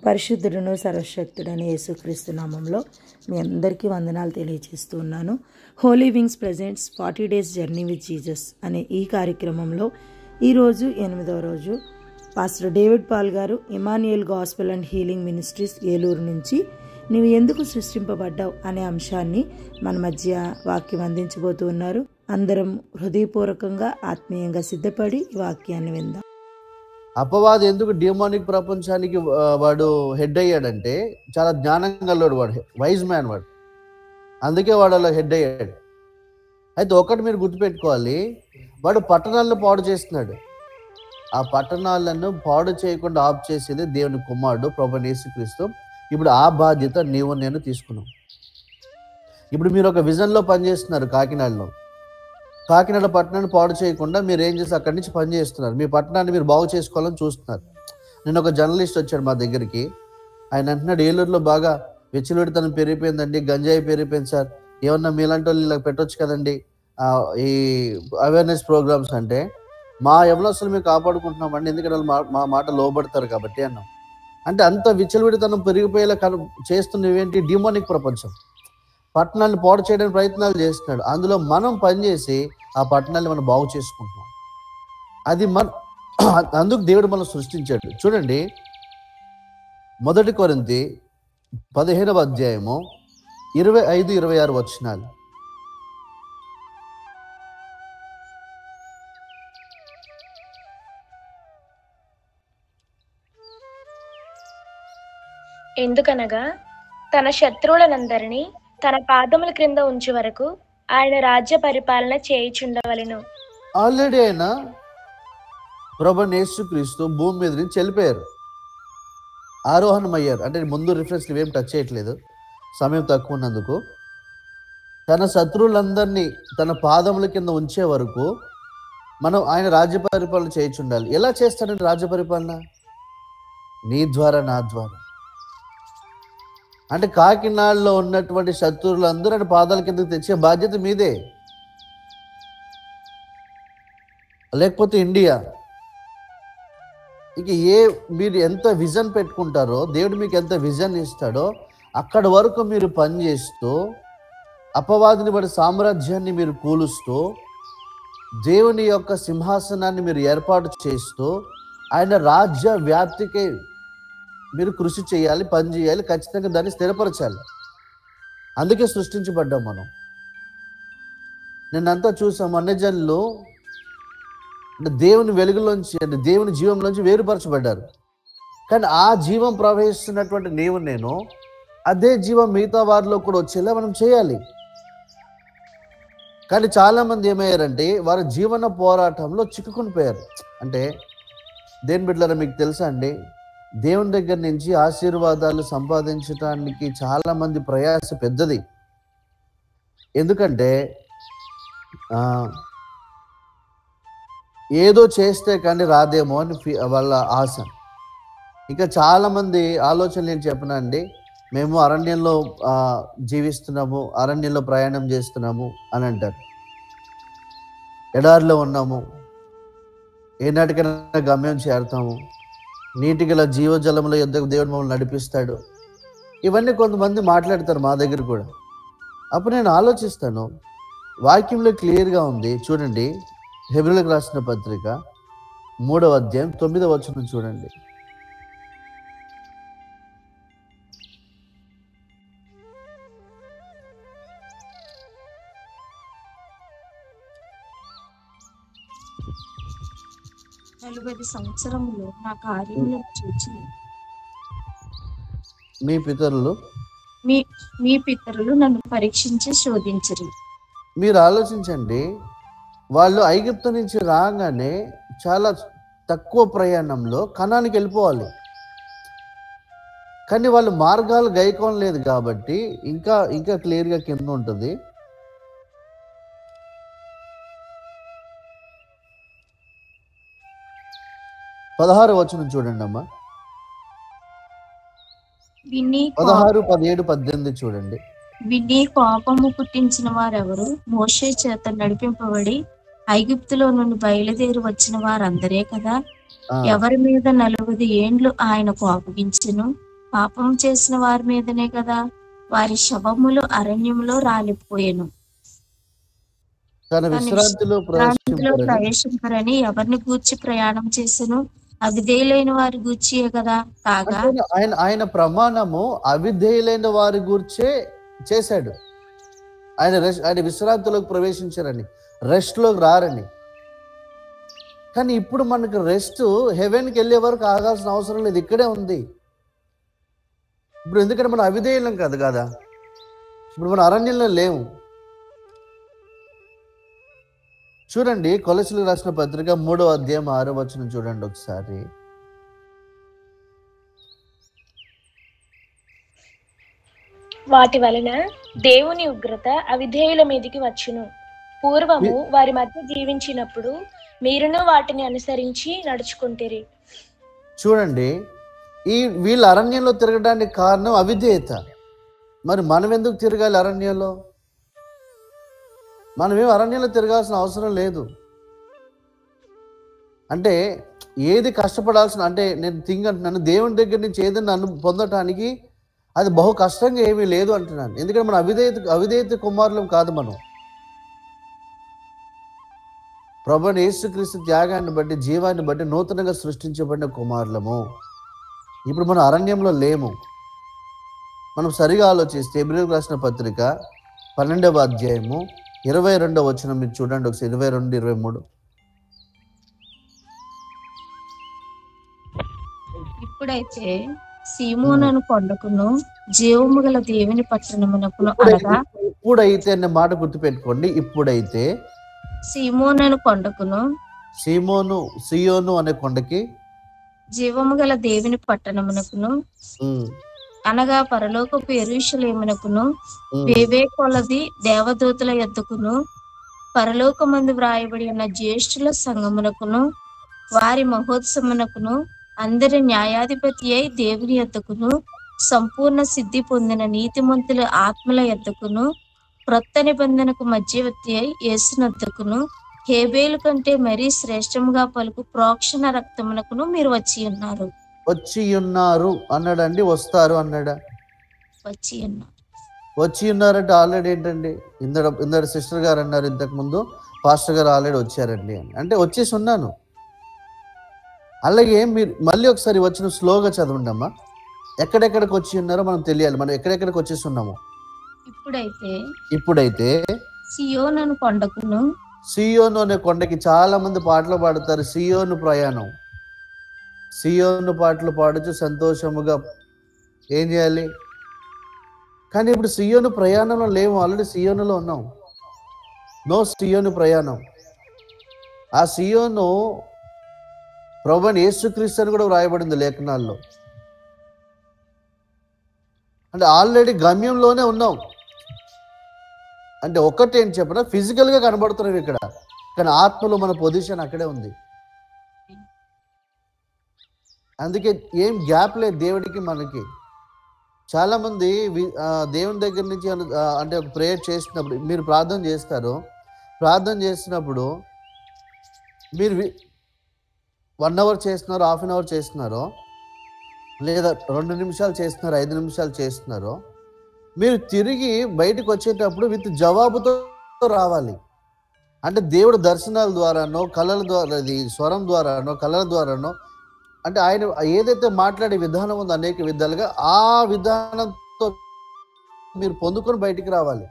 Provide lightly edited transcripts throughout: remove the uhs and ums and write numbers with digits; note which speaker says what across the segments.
Speaker 1: పరిశుద్ధుడును సర్వశక్తుడని యేసుక్రీస్తు నామంలో మీ అందరికీ వందనాలు తెలియజేస్తూ ఉన్నాను. Holy wings presents 40 days journey with Jesus అనే ఈ కార్యక్రమంలో ఈరోజు 8వ రోజు పాస్టర్ డేవిడ్ పాల్ గారు Emmanuel gospel and healing ministries Eluru నుంచి నీవు ఎందుకు సృష్టింపబడ్డావు అనే అంశాన్ని మన మధ్య వాక్యం అందించబోతూ ఉన్నారు. అందరం హృదయపూర్వకంగా ఆత్మీయంగా సిద్ధపడి ఈ వాక్యాన్ని విందాం.
Speaker 2: అపవాది ఎందుకు డిమోనిక్ ప్రపంచానికి వాడు హెడ్ అయ్యాడంటే చాలా జ్ఞానం గల్లోడు, వాడు వైజ్ మ్యాన్, వాడు అందుకే వాడు అలా హెడ్ అయ్యాడు. అయితే ఒకటి మీరు గుర్తుపెట్టుకోవాలి, వాడు పట్టణాలను పాడు చేస్తున్నాడు. ఆ పట్టణాలను పాడు చేయకుండా ఆఫ్ చేసేది దేవుని కుమారుడు ప్రభువైన యేసుక్రీస్తు. ఇప్పుడు ఆ బాధ్యత నీవు నేను తీసుకున్నాం. ఇప్పుడు మీరు ఒక విజన్లో పనిచేస్తున్నారు. కాకినాడ పట్టణాన్ని పాడు చేయకుండా మీరు ఏం చేసి అక్కడి నుంచి పని చేస్తున్నారు. మీ పట్టణాన్ని మీరు బాగు చేసుకోవాలని చూస్తున్నారు. నేను ఒక జర్నలిస్ట్ వచ్చాడు మా దగ్గరికి. ఆయన అంటున్నాడు, ఏలూరులో బాగా విచ్చలవిడితనం పెరిగిపోయిందండి, గంజాయి పెరిగిపోయింది సార్, ఏమన్నా మీలాంటి వాళ్ళు ఇలా పెట్టొచ్చు కదండి ఈ అవేర్నెస్ ప్రోగ్రామ్స్ అంటే. మా యవనస్తులు మేము కాపాడుకుంటున్నామండి, ఎందుకంటే వాళ్ళు మా మాట లోబడతారు కాబట్టి అన్నాం. అంటే అంత విచ్చలవిడితనం పెరిగిపోయేలా చేస్తున్నవేంటి? డిమోనిక్ ప్రపంచం పట్టణాలను పాడు చేయడానికి ప్రయత్నాలు చేస్తున్నాడు. అందులో మనం పనిచేసి ఆ పట్టణాన్ని మనం బాగు చేసుకుంటున్నాం. అది అందుకు దేవుడు మనం సృష్టించాడు. చూడండి, 1 కొరింథీ 15వ అధ్యాయము 25-26 వచనాలు.
Speaker 3: ఎందుకనగా తన శత్రువులనందరినీ తన పాదముల క్రింద ఉంచే వరకు ఆయన రాజ్య పరిపాలన చేయుచుండవలెను.
Speaker 2: ఆల్రెడీ ఆయన ప్రభువైన యేసుక్రీస్తు భూమి మీద నుంచి వెళ్ళిపోయారు, ఆరోహణమయ్యారు. అంటే ముందు రిఫరెన్స్ ఇవేం టచ్ చేయట్లేదు, సమయం తక్కువ ఉన్నందుకు. తన శత్రువులందరినీ తన పాదముల కింద ఉంచే వరకు మనం ఆయన రాజ్య పరిపాలన చేయుచుండాలి. ఎలా చేస్తాడండి రాజ్య పరిపాలన? నీ ద్వారా, నా ద్వారా. అంటే కాకినాడలో ఉన్నటువంటి శత్రువులందరూ ఆయన పాదాల కిందకు తెచ్చే బాధ్యత మీదే. లేకపోతే ఇండియా, ఇక మీరు ఎంత విజన్ పెట్టుకుంటారో, దేవుడు మీకు ఎంత విజన్ ఇస్తాడో అక్కడి వరకు మీరు పనిచేస్తూ అపవాదిని వాడి సామ్రాజ్యాన్ని మీరు కూలుస్తూ దేవుని యొక్క సింహాసనాన్ని మీరు ఏర్పాటు చేస్తూ ఆయన రాజ్య వ్యాప్తికి మీరు కృషి చేయాలి, పని చేయాలి, ఖచ్చితంగా దాన్ని స్థిరపరచాలి. అందుకే సృష్టించబడ్డాం మనం. నిన్నంతా చూసాం, అన్యజనులు అంటే దేవుని వెలుగులోంచి, అంటే దేవుని జీవంలోంచి వేరుపరచబడ్డారు. కానీ ఆ జీవం ప్రవహిస్తున్నటువంటి నీవు నేను అదే జీవం మిగతా వారిలో కూడా వచ్చేలా మనం చేయాలి. కానీ చాలామంది ఏమయ్యారంటే వారి జీవన పోరాటంలో చిక్కుకుని పోయారు. అంటే దేని బిడ్డలారా, మీకు తెలుసా అండి, దేవుని దగ్గర నుంచి ఆశీర్వాదాలు సంపాదించడానికి చాలా మంది ప్రయాస పెద్దది. ఎందుకంటే ఏదో చేస్తే కానీ రాదేమో అని వాళ్ళ ఆశ. ఇంకా చాలామంది ఆలోచనలు ఏం చెప్పనా అండి, మేము అరణ్యంలో జీవిస్తున్నాము, అరణ్యంలో ప్రయాణం చేస్తున్నాము అని అంటారు. ఎడారిలో ఉన్నాము, ఏనాటికైనా గమ్యం చేరుతాము, నీటిగల జీవజలంలో యుద్ధకు దేవుడు మమ్మల్ని నడిపిస్తాడు. ఇవన్నీ కొంతమంది మాట్లాడతారు మా దగ్గర కూడా. అప్పుడు నేను ఆలోచిస్తాను, వాక్యంలో క్లియర్గా ఉంది. చూడండి, హెబ్రీయులకు రాసిన పత్రిక 3వ అధ్యాయం 9వ వచనం చూడండి.
Speaker 4: నలుబది సంవత్సరములు నా కార్యములను చూచి మీ పితరులు నన్ను పరీక్షించి శోధించరు.
Speaker 2: మీరు ఆలోచించండి, వాళ్ళు ఐగుప్తు నుంచి రాగానే చాలా తక్కువ ప్రయాణంలో కనానికి వెళ్ళిపోవాలి. కానీ వాళ్ళు మార్గాలు గైకోనలేదు కాబట్టి ఇంకా క్లియర్గా కింద ఉంటుంది. పదహారు వచనం చూడండి అమ్మా. 16, 17, 18 చూడండి.
Speaker 4: విని కోపము పుట్టించిన వారెవరు? మోషే చేత నడిపింపబడి ఐగుప్తులో నుండి బయలుదేరి వచ్చిన వారందరే కదా. ఎవరి మీద 40 ఏండ్లు ఆయనకు అప్పగించెను. పాపం చేసిన వారి మీదనే కదా వారి శవములు అరణ్యంలో రాలిపోయెను.
Speaker 2: తన విశ్రాంతిలో
Speaker 4: విశ్రాంతిలో
Speaker 2: ప్రవేశింపరని.
Speaker 4: ప్రవేశింపరని ఎవరిని గూర్చి ప్రయాణం చేసెను? అవిధేయులైన వారి గూర్చియే కదా. కాగా
Speaker 2: అంటే ఆయన ఆయన ప్రమాణము అవిధేయులైన వారి గురించే చేశాడు. ఆయన విశ్రాంతిలోకి ప్రవేశించారని, రెస్ట్లోకి రారని. కానీ ఇప్పుడు మనకు రెస్ట్ హెవెన్కి వెళ్ళే వరకు ఆగాల్సిన అవసరం లేదు, ఇక్కడే ఉంది. ఇప్పుడు ఎందుకంటే మనం అవిధేయులం కదా. ఇప్పుడు మన అరణ్యంలో లేవు. చూడండి, కొలసీలకు రాసిన పత్రిక 3వ అధ్యాయం 6వ వచనం చూడండి ఒకసారి.
Speaker 3: వాటి వలన దేవుని ఉగ్రత అవిధేయుల మీదికి వచ్చును. పూర్వము వారి మధ్య జీవించినప్పుడు మీరును వాటిని అనుసరించి నడుచుకుంటిరి.
Speaker 2: చూడండి, వీళ్ళ అరణ్యంలో తిరగడానికి కారణం అవిధేయత. మరి మనం ఎందుకు తిరగాలి అరణ్యంలో? మనమేం అరణ్యంలో తిరగాల్సిన అవసరం లేదు. అంటే ఏది కష్టపడాల్సిన, అంటే నేను అంటున్నాను, దేవుని దగ్గర నుంచి ఏదైనా పొందటానికి అది బహు కష్టంగా ఏమీ లేదు అంటున్నాను. ఎందుకంటే మనం అవిధేయత కుమారులం కాదు. మనం ప్రభువైన యేసుక్రీస్తు త్యాగాన్ని బట్టి, జీవాన్ని బట్టి నూతనంగా సృష్టించబడిన కుమారులము. ఇప్పుడు మనం అరణ్యంలో లేము. మనం సరిగా ఆలోచిస్తే హెబ్రీయులకు రాసిన పత్రిక 12వ అధ్యాయము 22వ వచనం మీరు చూడండి ఒకసారి. 22, 23.
Speaker 4: ఇప్పుడైతే సీమోనను కొండకును జీవము గల దేవుని పట్టణమునకును, అనగా
Speaker 2: ఇప్పుడైతే అనే మాట గుర్తుపెట్టుకోండి. ఇప్పుడైతే
Speaker 4: సీమోనను కొండకును,
Speaker 2: సియోను అనే కొండకి,
Speaker 4: జీవము గల దేవుని పట్టణమునకును, అనగా పరలోకపు యెరూషలేమునకును, వేవే కొలది దేవదూతల యొద్దకును, పరలోకమందు వ్రాయబడి ఉన్న జ్యేష్ఠుల సంఘమునకును, వారి మహోత్సవమునకును, అందరి న్యాయాధిపతి అయి దేవుని యొద్దకును, సంపూర్ణ సిద్ధి పొందిన నీతిమంతుల ఆత్మల యొద్దకును, క్రొత్త నిబంధనకు మధ్యవర్తి అయి యేసునొద్దకును, హేబేలు కంటే మరీ శ్రేష్టముగా పలుకు ప్రోక్షణ రక్తమునకును మీరు వచ్చి ఉన్నారు
Speaker 2: అన్నాడండి. వస్తారు అన్నాడా? వచ్చి ఉన్నారంటే ఆల్రెడీ ఏంటండి, ఇందరు సిస్టర్ గారు అన్నారు ఇంతకు ముందు, పాస్టర్ గారు ఆల్రెడీ వచ్చారండి అని. అంటే వచ్చేసి ఉన్నాను. అలాగే మీరు మళ్ళీ ఒకసారి వచ్చిన స్లోగా చదవండి అమ్మా. ఎక్కడెక్కడికి వచ్చి ఉన్నారో మనం తెలియాలి. మనం ఎక్కడెక్కడికి వచ్చేసి ఉన్నాము. ఇప్పుడైతే
Speaker 4: సియోను కొండకును,
Speaker 2: సియోను అనే కొండకి చాలా మంది పాటలు పాడతారు. సియోను ప్రయాణం, సియోను పాటలు పాడుచు సంతోషముగా ఏం చేయాలి? కానీ ఇప్పుడు సియోను ప్రయాణంలో లేవు, ఆల్రెడీ సియోనులో ఉన్నాం. నో సియోను ప్రయాణం. ఆ సియోను ప్రభువైన యేసుక్రీస్తు అని కూడా వ్రాయబడింది లేఖనాల్లో. అంటే ఆల్రెడీ గమ్యంలోనే ఉన్నాం. అంటే ఒక్కటేం చెప్పినా ఫిజికల్గా కనబడుతున్నాం ఇక్కడ, కానీ ఆత్మలో మన పొజిషన్ అక్కడే ఉంది. అందుకే ఏం గ్యాప్ లేదు దేవుడికి మనకి. చాలామంది దేవుని దగ్గర నుంచి అంటే ఒక ప్రేయర్ చేసినప్పుడు, మీరు ప్రార్థన చేస్తారు, ప్రార్థన చేసినప్పుడు మీరు 1 అవర్ చేస్తున్నారు, హాఫ్ అన్ అవర్ చేస్తున్నారో, లేదా 2 నిమిషాలు చేస్తున్నారు, 5 నిమిషాలు చేస్తున్నారో, మీరు తిరిగి బయటకు వచ్చేటప్పుడు విత్ జవాబుతో రావాలి. అంటే దేవుడు దర్శనాల ద్వారానో, కళల ద్వారా, స్వరం ద్వారానో, కళల ద్వారానో, అంటే ఆయన ఏదైతే మాట్లాడే విధానం ఉందో అనేక విధాలుగా, ఆ విధానంతో మీరు పొందుకొని బయటికి రావాలి.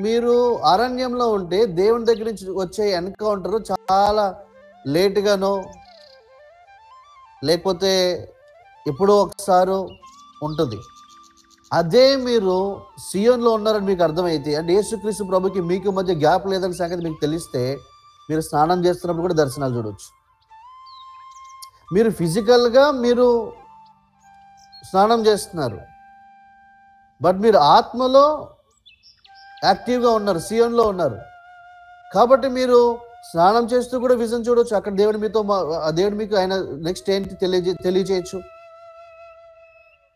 Speaker 2: మీరు అరణ్యంలో ఉంటే దేవుని దగ్గర నుంచి వచ్చే ఎన్కౌంటర్ చాలా లేటుగానో, లేకపోతే ఎప్పుడో ఒకసారి ఉంటుంది. అదే మీరు సియోన్లో ఉన్నారని మీకు అర్థమైతే, అంటే యేసుక్రీస్తు ప్రభుకి మీకు మధ్య గ్యాప్ లేదని సంగతి మీకు తెలిస్తే, మీరు స్నానం చేస్తున్నప్పుడు కూడా దర్శనాలు చూడవచ్చు. మీరు ఫిజికల్గా మీరు స్నానం చేస్తున్నారు, బట్ మీరు ఆత్మలో యాక్టివ్గా ఉన్నారు, సియోన్లో ఉన్నారు. కాబట్టి మీరు స్నానం చేస్తూ కూడా విజన్ చూడవచ్చు. అక్కడ దేవుడు మీకు ఆయన నెక్స్ట్ ఏంటి తెలియజేయచ్చు.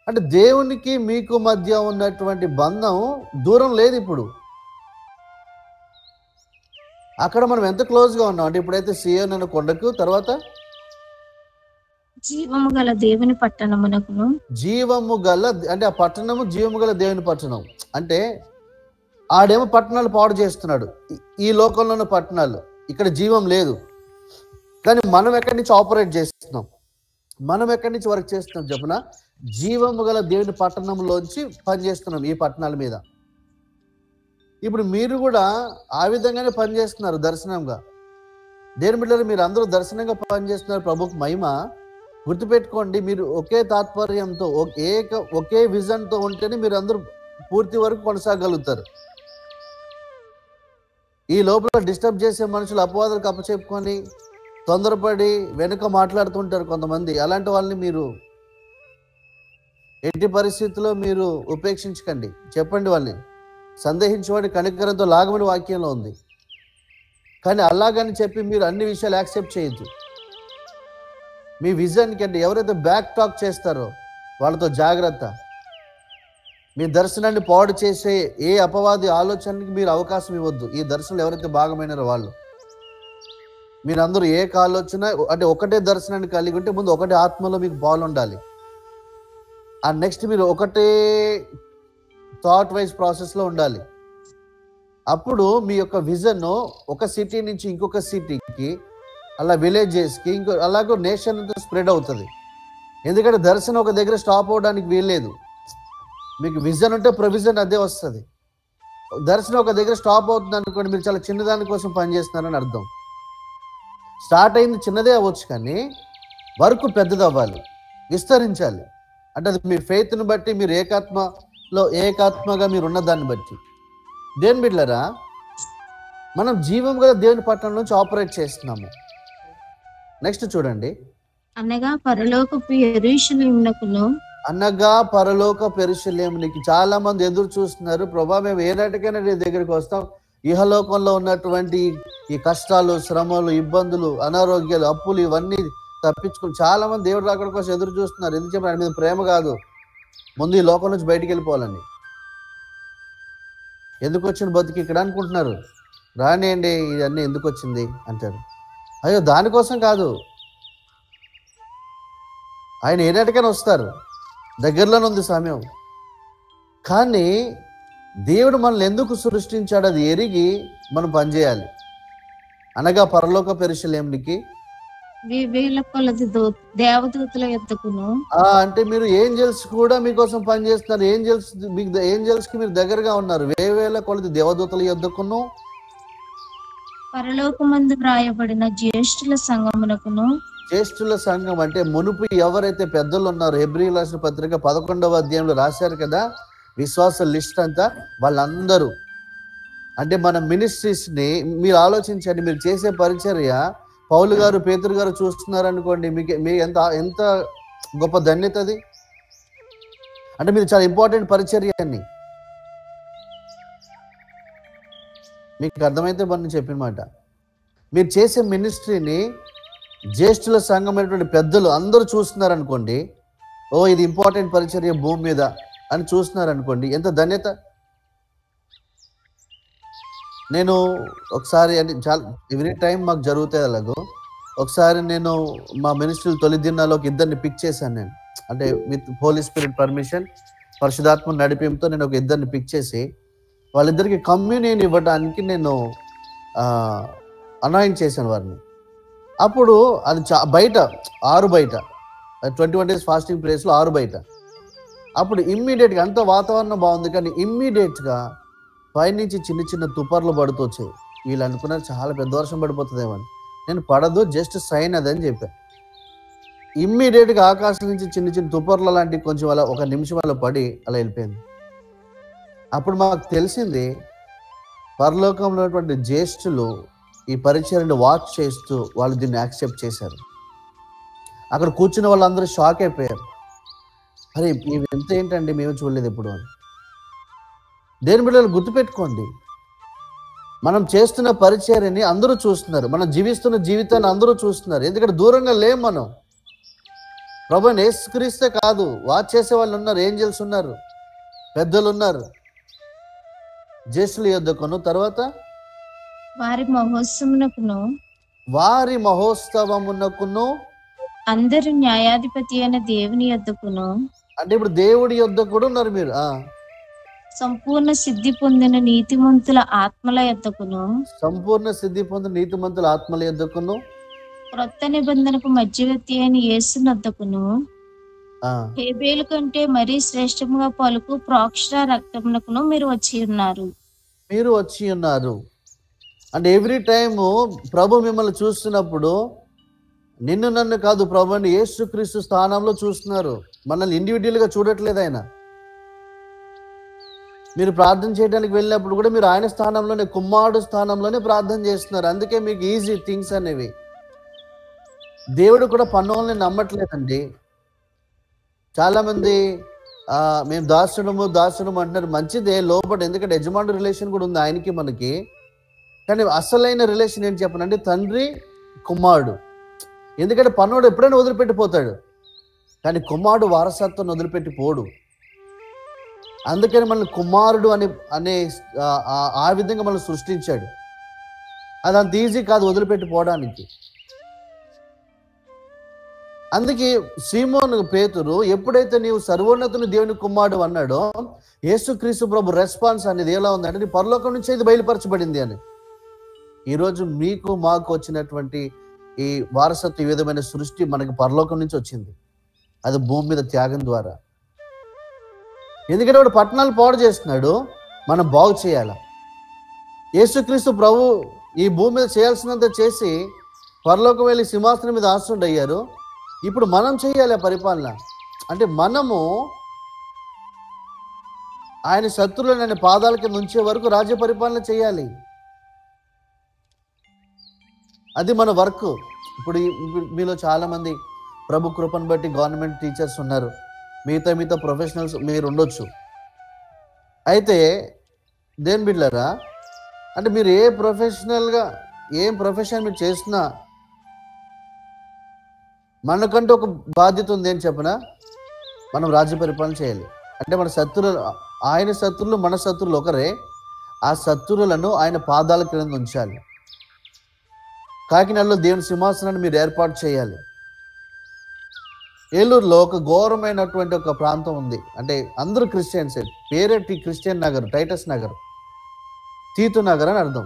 Speaker 2: అంటే దేవునికి మీకు మధ్య ఉన్నటువంటి బంధం దూరం లేదు. ఇప్పుడు అక్కడ మనం ఎంత క్లోజ్గా ఉన్నాం అంటే, ఇప్పుడైతే సియోను అనే కొండకు, తర్వాత
Speaker 4: జీవము గల దేవుని పట్టణమునకును.
Speaker 2: జీవము గల అంటే ఆ పట్టణము జీవము గల దేవుని పట్టణం అంటే ఆడేమో పట్టణాలు పాడు చేస్తున్నాడు, ఈ లోకంలో ఉన్న పట్టణాలు, ఇక్కడ జీవం లేదు. కానీ మనం ఎక్కడి నుంచి ఆపరేట్ చేస్తున్నాం, మనం ఎక్కడి నుంచి వర్క్ చేస్తున్నాం చెప్పున? జీవము గల దేవుని పట్టణంలోంచి పనిచేస్తున్నాం ఈ పట్టణాల మీద. ఇప్పుడు మీరు కూడా ఆ విధంగానే పనిచేస్తున్నారు దర్శనంగా. దేవుని బిడ్డలు మీరు అందరూ దర్శనంగా పనిచేస్తున్నారు, ప్రభుకు మహిమ. గుర్తుపెట్టుకోండి, మీరు ఒకే తాత్పర్యంతో ఒకే విజన్తో ఉంటేనే మీరు అందరూ పూర్తి వరకు కొనసాగలుగుతారు. ఈ లోపల డిస్టర్బ్ చేసే మనుషులు అపవాదాలకు అప్పచెప్పుకొని తొందరపడి వెనుక మాట్లాడుతుంటారు కొంతమంది. అలాంటి వాళ్ళని మీరు ఎట్టి పరిస్థితుల్లో మీరు ఉపేక్షించకండి. చెప్పండి, వాళ్ళని సందేహించేవాడి కనికరంతో లాగమని వాక్యంలో ఉంది. కానీ అలాగని చెప్పి మీరు అన్ని విషయాలు యాక్సెప్ట్ చేయొద్దు. మీ విజన్కి అంటే ఎవరైతే బ్యాక్ టాక్ చేస్తారో వాళ్ళతో జాగ్రత్త. మీ దర్శనాన్ని పాడు చేసే ఏ అపవాది ఆలోచనకి మీరు అవకాశం ఇవ్వద్దు. ఈ దర్శనం ఎవరైతే భాగమైనారో వాళ్ళు, మీరందరూ ఏక ఆలోచన అంటే ఒకటే దర్శనాన్ని కలిగి ఉంటే ముందు ఒకటే ఆత్మలో మీకు బాగుండాలి. ఆ నెక్స్ట్ మీరు ఒకటే థాట్ వైజ్ ప్రాసెస్లో ఉండాలి. అప్పుడు మీ యొక్క విజన్ ఒక సిటీ నుంచి ఇంకొక సిటీకి, అలా విలేజెస్కి, అలాగే నేషన్ అంతా స్ప్రెడ్ అవుతుంది. ఎందుకంటే దర్శనం ఒక దగ్గర స్టాప్ అవడానికి వీల్లేదు. మీకు విజన్ ఉంటే ప్రొవిజన్ అదే వస్తుంది. దర్శనం ఒక దగ్గర స్టాప్ అవుతుంది అనుకోండి, మీరు చాలా చిన్నదాని కోసం పనిచేస్తున్నారని అర్థం. స్టార్ట్ అయింది చిన్నదే అవ్వచ్చు, కానీ వర్క్ పెద్దది అవ్వాలి, విస్తరించాలి. అంటే అది మీ ఫెయిత్ని బట్టి, మీరు ఏకాత్మగా మీరు ఉన్న దాన్ని బట్టి. దేవుని బిడ్డలారా, మనం జీవం గల దేవుని పట్టణం నుంచి ఆపరేట్ చేస్తున్నాము. నెక్స్ట్ చూడండి,
Speaker 4: అనగా పరలోకపు యెరూషలేమునకును.
Speaker 2: అనగా పరలోకపు యెరూషలేమునికి. చాలా మంది ఎదురు చూస్తున్నారు, ప్రభా మేము ఏ నాటికైనా నీ దగ్గరికి వస్తాం, ఇహలోకంలో ఉన్నటువంటి ఈ కష్టాలు, శ్రమలు, ఇబ్బందులు, అనారోగ్యాలు, అప్పులు ఇవన్నీ తప్పించుకుని చాలా మంది దేవుడు రాకడ కోసం ఎదురు చూస్తున్నారు. ఎందుకు చెప్పిన ఆయన మీద ప్రేమ కాదు, ముందు ఈ లోకం నుంచి బయటికి వెళ్ళిపోవాలని. ఎందుకు వచ్చిన బతికి ఇక్కడ అనుకుంటున్నారు. రానియండి, ఇవన్నీ ఎందుకు వచ్చింది అంటారు. అయ్యో దానికోసం కాదు, ఆయన ఏ నాటికైనా వస్తారు, దగ్గరలోనే ఉంది సమయం. కానీ దేవుడు మనల్ని ఎందుకు సృష్టించాడు అది ఎరిగి మనం పనిచేయాలి. అనగా పరలోక యెరూషలేమునికి
Speaker 4: వేల కొలది దేవదూతల యొద్దకును.
Speaker 2: అంటే మీరు ఏంజల్స్ కూడా మీకోసం పనిచేస్తున్నారు. ఏంజల్స్ కి మీరు దగ్గరగా ఉన్నారు. వేల కొలది దేవదూతల యొద్దకును,
Speaker 4: పరలోకమందు వ్రాయబడిన జ్యేష్ఠుల సంఘమునకును.
Speaker 2: జ్యేష్ఠుల సంఘం అంటే మునుపు ఎవరైతే పెద్దలు ఉన్నారో, హెబ్రీయులకు రాసిన పత్రిక 11వ అధ్యాయంలో రాశారు కదా, విశ్వాస లిస్ట్ అంతా వాళ్ళందరూ. అంటే మన మినిస్ట్రీస్ని మీరు ఆలోచించండి. మీరు చేసే పరిచర్య పౌలు గారు, పేతురు గారు చూస్తున్నారు అనుకోండి, మీ ఎంత గొప్ప ధన్యత అది. అంటే మీరు చాలా ఇంపార్టెంట్ పరిచర్య అని మీకు అర్థమైతే మనం చెప్పిన మాట. మీరు చేసే మినిస్ట్రీని జ్యేష్ఠుల సంఘమైనటువంటి పెద్దలు అందరూ చూస్తున్నారు అనుకోండి, ఓ ఇది ఇంపార్టెంట్ పరిచర్య భూమి మీద అని చూస్తున్నారు అనుకోండి, ఎంత ధన్యత. నేను ఒకసారి అంటే చాలా ఎవ్రీ టైం మాకు జరుగుతాయి అలాగో. ఒకసారి నేను మా మినిస్ట్రీలు తొలి దినాల్లో ఇద్దరిని పిక్ చేశాను నేను. అంటే విత్ హోలీ స్పిరిట్ పర్మిషన్, పరిశుధాత్మ నడిపింపుతో నేను ఒక ఇద్దరిని పిక్ చేసి వాళ్ళిద్దరికి కమ్యూనియన్ ఇవ్వడానికి నేను అనాయింట్ చేశాను వారిని. అప్పుడు అది బయట 6 బయట 21 days ఫాస్టింగ్ ప్లేస్లో 6 బయట. అప్పుడు ఇమ్మీడియట్గా అంత వాతావరణం బాగుంది, కానీ ఇమ్మీడియట్గా పైనుంచి చిన్న చిన్న తుపర్లు పడుతూ వచ్చాయి. వీళ్ళు అనుకున్నారు చాలా పెద్ద వర్షం పడిపోతుందేమని. నేను పడదు, జస్ట్ సైన్ అదని చెప్పాను. ఇమ్మీడియట్గా ఆకాశం నుంచి చిన్న చిన్న తుపర్ల లాంటివి కొంచెం అలా 1 నిమిషం అలా పడి అలా వెళ్ళిపోయింది. అప్పుడు మాకు తెలిసింది పరలోకంలో ఉన్నటువంటి జ్యేష్ఠులు ఈ పరిచర్యను వాచ్ చేస్తూ వాళ్ళు దీన్ని యాక్సెప్ట్ చేశారు. అక్కడ కూర్చున్న వాళ్ళందరూ షాక్ అయిపోయారు. అరే ఇవి ఎంత ఏంటండి, మేము చూడలేదు ఎప్పుడు అని. దేని బిడ్డలు గుర్తుపెట్టుకోండి, మనం చేస్తున్న పరిచర్యని అందరూ చూస్తున్నారు, మనం జీవిస్తున్న జీవితాన్ని అందరూ చూస్తున్నారు. ఎందుకంటే దూరంగా లేం మనం. ప్రభువుని యేసుక్రీస్తే కాదు, వాచ్ చేసే వాళ్ళు ఉన్నారు, ఏంజల్స్ ఉన్నారు, పెద్దలు ఉన్నారు. జ్యేష్ఠుల యొద్దకును, తర్వాత
Speaker 4: వారి మహోత్సవమునకును అందరు న్యాయాధిపతి అయిన దేవుని యొద్దకును
Speaker 2: అంటే ఇప్పుడు దేవుడి యొద్ద కూడా ఉన్నారు మీరు.
Speaker 4: సంపూర్ణ సిద్ధి పొందిన నీతిమంతుల ఆత్మల యొద్దకును
Speaker 2: సంపూర్ణ సిద్ధి పొందిన నీతిమంతుల ఆత్మల యొద్దకును
Speaker 4: క్రొత్త నిబంధనకు మధ్యవర్తి అయిన యేసు నొద్దకును హేబేలు కంటే మరీ శ్రేష్టముగా పలుకు ప్రోక్ష రక్తమునకును మీరు వచ్చి ఉన్నారు.
Speaker 2: అంటే ఎవ్రీ టైము ప్రభు మిమ్మల్ని చూస్తున్నప్పుడు నిన్ను నన్ను కాదు, ప్రభుని యేసుక్రీస్తు స్థానంలో చూస్తున్నారు. మనల్ని ఇండివిజువల్గా చూడట్లేదు ఆయన. మీరు ప్రార్థన చేయడానికి వెళ్ళినప్పుడు కూడా మీరు ఆయన స్థానంలోనే, కుమారుడు స్థానంలోనే ప్రార్థన చేస్తున్నారు. అందుకే మీకు ఈజీ థింగ్స్ అనేవి. దేవుడు కూడా పన్నుల్ని నమ్మట్లేదండి. చాలామంది మేము దాసుడము అంటున్నారు. మంచిదే లోపల, ఎందుకంటే యజమానుడు రిలేషన్ కూడా ఉంది ఆయనకి మనకి. కానీ అసలైన రిలేషన్ ఏంటి చెప్పనండి? తండ్రి కుమారుడు. ఎందుకంటే పన్నోడు ఎప్పుడైనా వదిలిపెట్టిపోతాడు, కానీ కుమారుడు వారసత్వం వదిలిపెట్టిపోడు. అందుకని మనల్ని కుమారుడు అనే ఆ విధంగా మనల్ని సృష్టించాడు. అది అంత ఈజీ కాదు వదిలిపెట్టిపోవడానికి. అందుకే సీమోను పేతురు ఎప్పుడైతే నీవు సర్వోన్నతుని దేవుని కుమారుడు అన్నాడో, యేసుక్రీస్తు ప్రభు రెస్పాన్స్ అనేది ఎలా ఉందంటే, నీ పరలోకం నుంచి ఇది బయలుపరచబడింది అని. ఈరోజు మీకు మాకు వచ్చినటువంటి ఈ వారసత్వ ఈ విధమైన సృష్టి మనకి పరలోకం నుంచి వచ్చింది. అది భూమి మీద త్యాగం ద్వారా. ఎందుకంటే వాడు పట్టణాలు పాడు చేస్తున్నాడు, మనం బాగు చేయాలి. యేసుక్రీస్తు ప్రభు ఈ భూమి మీద చేయాల్సినంత చేసి పరలోకం వెళ్ళి సింహాసనం మీద ఆసనుడు అయ్యారు. ఇప్పుడు మనం చేయాలి పరిపాలన. అంటే మనము ఆయన శత్రువులను ఆయన పాదాల కింద ఉంచే వరకు రాజ్య పరిపాలన చేయాలి. అది మన వర్క్. ఇప్పుడు మీలో చాలామంది ప్రభు కృపను బట్టి గవర్నమెంట్ టీచర్స్ ఉన్నారు, మిగతా ప్రొఫెషనల్స్ మీరు ఉండొచ్చు. అయితే దేని బిడ్డలారా, అంటే మీరు ఏం ప్రొఫెషన్ మీరు చేసినా మనకంటూ ఒక బాధ్యత ఉంది. అని చెప్పినా మనం రాజ్య పరిపాలన చేయాలి. అంటే మన శత్రువులు, ఆయన శత్రువులు మన శత్రువులు ఒకరే. ఆ శత్రువులను ఆయన పాదాల కింద ఉంచాలి. కాకినాడలో దేవుని సింహాసనాన్ని మీరు ఏర్పాటు చేయాలి. ఏలూరులో ఒక ఘోరమైనటువంటి ఒక ప్రాంతం ఉంది. అంటే అందరూ క్రిస్టియన్సే. పేరేటి క్రిస్టియన్ నగర్, టైటస్ నగర్, తీతు నగర్ అని అర్థం.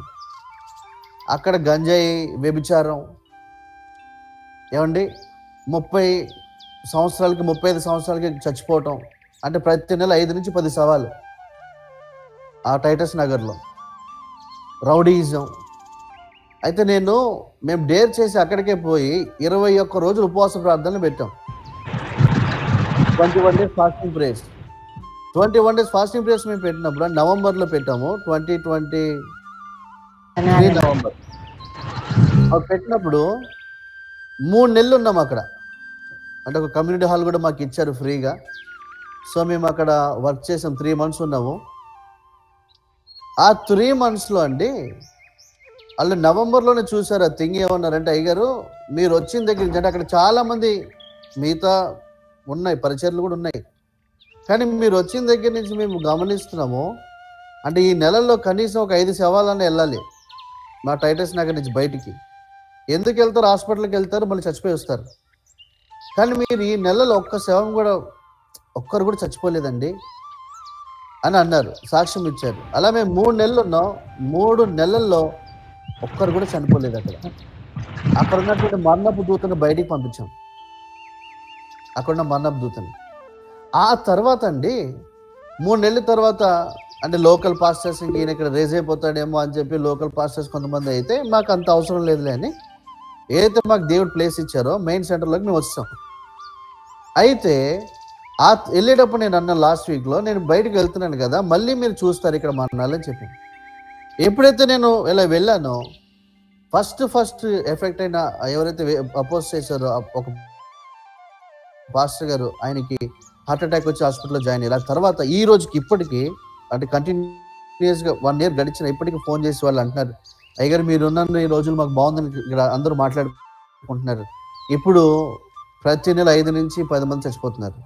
Speaker 2: అక్కడ గంజాయి, వ్యభిచారం, ఏమండి 30 సంవత్సరాలకి 35 సంవత్సరాలకి చచ్చిపోవటం. అంటే ప్రతి నెల 5 నుంచి 10 సవాలు ఆ టైటస్ నగర్లో. రౌడీయిజం. అయితే మేము డేర్ చేసి అక్కడికే పోయి 21 రోజులు ఉపవాస ప్రార్థనలు పెట్టాం. 21 days fasting prayers. 21 days fasting prayers మేము పెట్టినప్పుడు నవంబర్లో పెట్టాము, 2023 నవంబర్. అవి పెట్టినప్పుడు 3 నెలలు ఉన్నాం అక్కడ. అంటే ఒక కమ్యూనిటీ హాల్ కూడా మాకు ఇచ్చారు ఫ్రీగా. సో మేము అక్కడ వర్క్ చేసాం. 3 months ఉన్నాము. ఆ 3 monthsలో అండి వాళ్ళు నవంబర్లోనే చూసారు ఆ థింగ్. ఏమన్నారంటే, అయ్యగారు మీరు వచ్చిన దగ్గర నుంచి, అంటే అక్కడ చాలామంది మిగతా ఉన్నాయి, పరిచర్లు కూడా ఉన్నాయి, కానీ మీరు వచ్చిన దగ్గర నుంచి మేము గమనిస్తున్నాము, అంటే ఈ నెలల్లో కనీసం ఒక 5 శవాలన్నా వెళ్ళాలి మా టైటస్ నగర్ నుంచి బయటికి. ఎందుకు వెళ్తారు? హాస్పిటల్కి వెళ్తారు, మళ్ళీ చచ్చిపోయి వస్తారు. కానీ మీరు ఈ నెలలో ఒక్కరు కూడా చచ్చిపోలేదండి అని అన్నారు, సాక్ష్యం ఇచ్చారు. అలా మేము 3 నెలలు ఉన్నాం. 3 నెలల్లో ఒక్కరు కూడా చనిపోలేదు. అక్కడ ఉన్నటువంటి మరణపు దూతను బయటికి పంపించాం. అక్కడున్న మరణపు దూతని. ఆ తర్వాత అండి 3 నెలల తర్వాత, అంటే లోకల్ పాస్టర్స్ ఈయన ఇక్కడ రేజ్ అయిపోతాడేమో అని చెప్పి లోకల్ పాస్టర్స్ కొంతమంది అయితే, మాకు అంత అవసరం లేదులే అని ఏదైతే మాకు దేవుడు ప్లేస్ ఇచ్చారో మెయిన్ సెంటర్లోకి మేము వచ్చాం. అయితే వెళ్ళేటప్పుడు నేను అన్న లాస్ట్ వీక్లో, నేను బయటకు వెళ్తున్నాను కదా, మళ్ళీ మీరు చూస్తారు ఇక్కడ మరణాలని చెప్పి. ఎప్పుడైతే నేను ఇలా వెళ్ళానో, ఫస్ట్ ఎఫెక్ట్ అయిన ఎవరైతే అపోజ్ చేశారో ఒక పాస్టర్ గారు, ఆయనకి హార్ట్ అటాక్ వచ్చి హాస్పిటల్లో జాయిన్ అయ్యారు. తర్వాత ఈ రోజుకి ఇప్పటికీ, అంటే కంటిన్యూస్గా 1 year గడిచిన ఇప్పటికీ ఫోన్ చేసి వాళ్ళు అంటున్నారు, అయ్యగారు మీరు ఉన్న ఈ రోజులు మాకు బాగుందని ఇక్కడ అందరూ మాట్లాడుకుంటున్నారు. ఇప్పుడు ప్రతి నెల 5 నుంచి 10 మంది చచ్చిపోతున్నారు.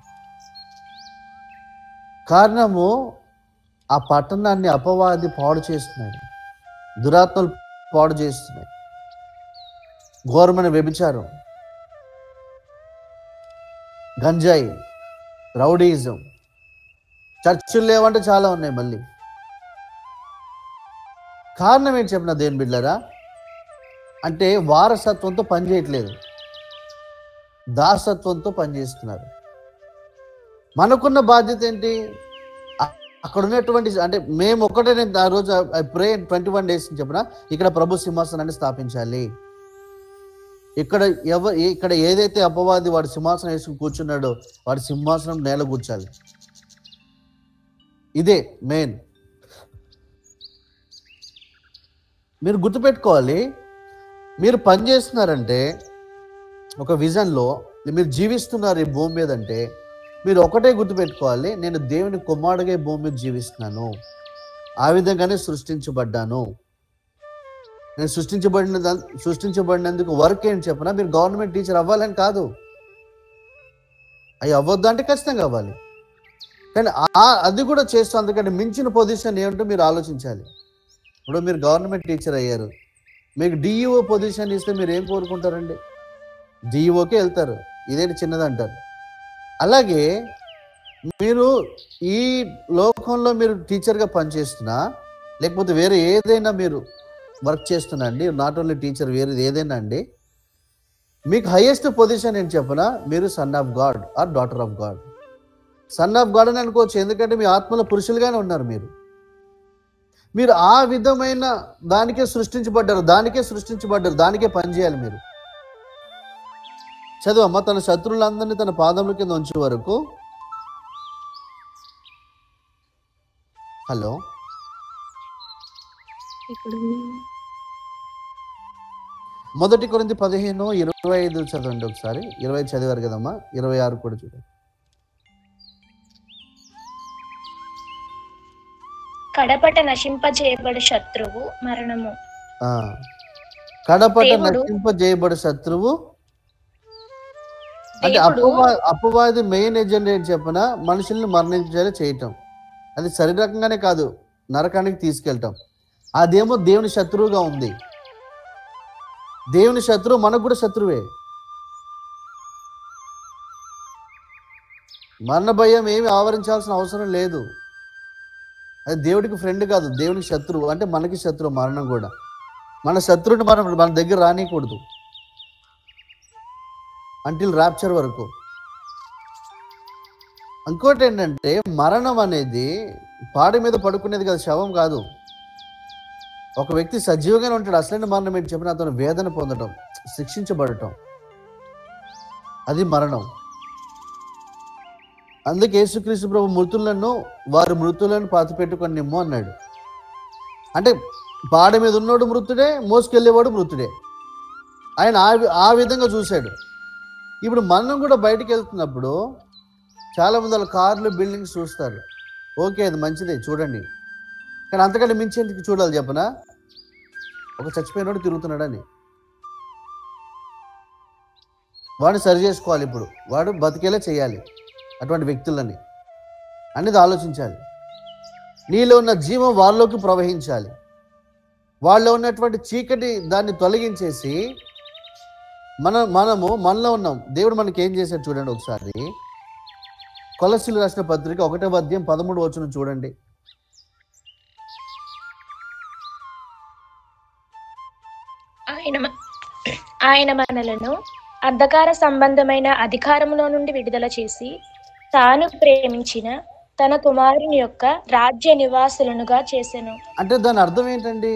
Speaker 2: కారణము ఆ పట్టణాన్ని అపవాది పాడు చేస్తున్నాడు, దురాత్మలు పాడు చేస్తున్నాయి, ఘోరమైన వ్యభిచారం. గంజాయి, రౌడీయిజం. చర్చిలు లేవంటే చాలా ఉన్నాయి. మళ్ళీ కారణం ఏంటి చెప్పిన దేవుని బిడ్డలారా? అంటే వారసత్వంతో పనిచేయట్లేదు, దాసత్వంతో పనిచేస్తున్నారు. మనకున్న బాధ్యత ఏంటి? అక్కడ ఉన్నటువంటి అంటే మేము ఒక్కటే, నేను ఆ రోజు ఐ ప్రే 21 days చెప్పిన, ఇక్కడ ప్రభు సింహాసనాన్ని స్థాపించాలి. ఇక్కడ ఏదైతే అపవాది వాడి సింహాసనం వేసుకుని కూర్చున్నాడో వాడి సింహాసనం నేల కూర్చాలి. ఇదే మెయిన్. మీరు గుర్తుపెట్టుకోవాలి, మీరు పనిచేస్తున్నారంటే ఒక విజన్లో మీరు జీవిస్తున్నారు ఈ భూమి మీద అంటే మీరు ఒకటే గుర్తుపెట్టుకోవాలి, నేను దేవుని కుమారుడిగా భూమి మీద జీవిస్తున్నాను, ఆ విధంగానే సృష్టించబడ్డాను. నేను సృష్టించబడినందుకు వర్క్ ఏంటి చెప్పినా, మీరు గవర్నమెంట్ టీచర్ అవ్వాలని కాదు, అవి అవ్వద్దు అంటే ఖచ్చితంగా అవ్వాలి. కానీ అది కూడా చేస్తూ అందుకంటే మించిన పొజిషన్ ఏమిటో మీరు ఆలోచించాలి. ఇప్పుడు మీరు గవర్నమెంట్ టీచర్ అయ్యారు, మీకు డిఈఓ పొజిషన్ ఇస్తే మీరు ఏం కోరుకుంటారండి? డిఈఓకే వెళ్తారు, ఇదేంటి చిన్నదంటారు. అలాగే మీరు ఈ లోకంలో మీరు టీచర్గా పనిచేస్తున్నా లేకపోతే వేరే ఏదైనా మీరు వర్క్ చేస్తున్నా అండి, నాట్ ఓన్లీ టీచర్, వేరేది ఏదైనా అండి, మీకు హైయెస్ట్ పొజిషన్ ఏంటి చెప్పనా, మీరు son of God or daughter of God. Son of God అని అనుకోవచ్చు, ఎందుకంటే మీ ఆత్మలో పురుషులుగానే ఉన్నారు. మీరు ఆ విధమైన దానికే సృష్టించబడ్డారు, దానికే పనిచేయాలి. మీరు చదువమ్మ, తన శత్రువులందరినీ తన పాదముల కింద ఉంచే వరకు. హలో, మొదటి కొరింథీ 15:25 చదవండి ఒకసారి. 20 చదివారు కదమ్మా, 26 కూడా చూడండి.
Speaker 3: కడపట నశింపజేయబడు శత్రువు మరణము.
Speaker 2: కడపట నశింపజేయబడు శత్రువు అంటే అపవాది మెయిన్ ఎజెండా ఏంటి చెప్పిన, మనుషుల్ని మరణించేలా చేయటం. అది శరీరకంగానే కాదు, నరకానికి తీసుకెళ్ళటం. అదేమో దేవుని శత్రువుగా ఉంది. దేవుని శత్రువు మనకు కూడా శత్రువే. మరణ భయం ఏమి ఆవరించాల్సిన అవసరం లేదు. అది దేవుడికి ఫ్రెండ్ కాదు, దేవునికి శత్రువు. అంటే మనకి శత్రువు మరణం కూడా. మన శత్రువుని మన దగ్గర రానియకూడదు అంటిల్ ర్యాప్చర్ వరకు. ఇంకోటి ఏంటంటే, మరణం అనేది పాడి మీద పడుకునేది కదా, శవం కాదు. ఒక వ్యక్తి సజీవంగానే ఉంటాడు. అసలైన మరణం ఏంటి చెప్పిన, అతను వేదన పొందడం, శిక్షించబడటం, అది మరణం. అందుకే యేసుక్రీస్తు ప్రభు వారి మృతులను పాతిపెట్టుకొని నిమ్ము అన్నాడు. అంటే పాడ మీద ఉన్నోడు మృతుడే, మోసుకెళ్ళేవాడు మృతుడే. ఆయన ఆ విధంగా చూశాడు. ఇప్పుడు మనం కూడా బయటికి వెళ్తున్నప్పుడు చాలామంది వాళ్ళ కార్లు, బిల్డింగ్స్ చూస్తారు. ఓకే, అది మంచిదే, చూడండి. కానీ అంతకంటే మించి ఎందుకు చూడాలి చెప్పనా? ఒక చచ్చిపోయినోడు తిరుగుతున్నాడని వాడిని సరి చేసుకోవాలి. ఇప్పుడు వాడు బతికేలా చేయాలి అటువంటి వ్యక్తులని అనేది ఆలోచించాలి. నీలో ఉన్న జీవం వాళ్ళలోకి ప్రవహించాలి. వాళ్ళలో ఉన్నటువంటి చీకటి దాన్ని తొలగించేసి మనలో ఉన్నాం. దేవుడు మనకి ఏం చేశాడు చూడండి ఒకసారి. కొలస్సీలు రాసిన పత్రిక 1వ అధ్యాయం 13వ వచనం చూడండి.
Speaker 3: ఆయన మనలను అంధకార సంబంధమైన అధికారంలో నుండి విడుదల చేసి తాను ప్రేమించిన తన కుమారుని యొక్క రాజ్య నివాసులనుగా చేసెను.
Speaker 2: అంటే దాని అర్థం ఏంటండి?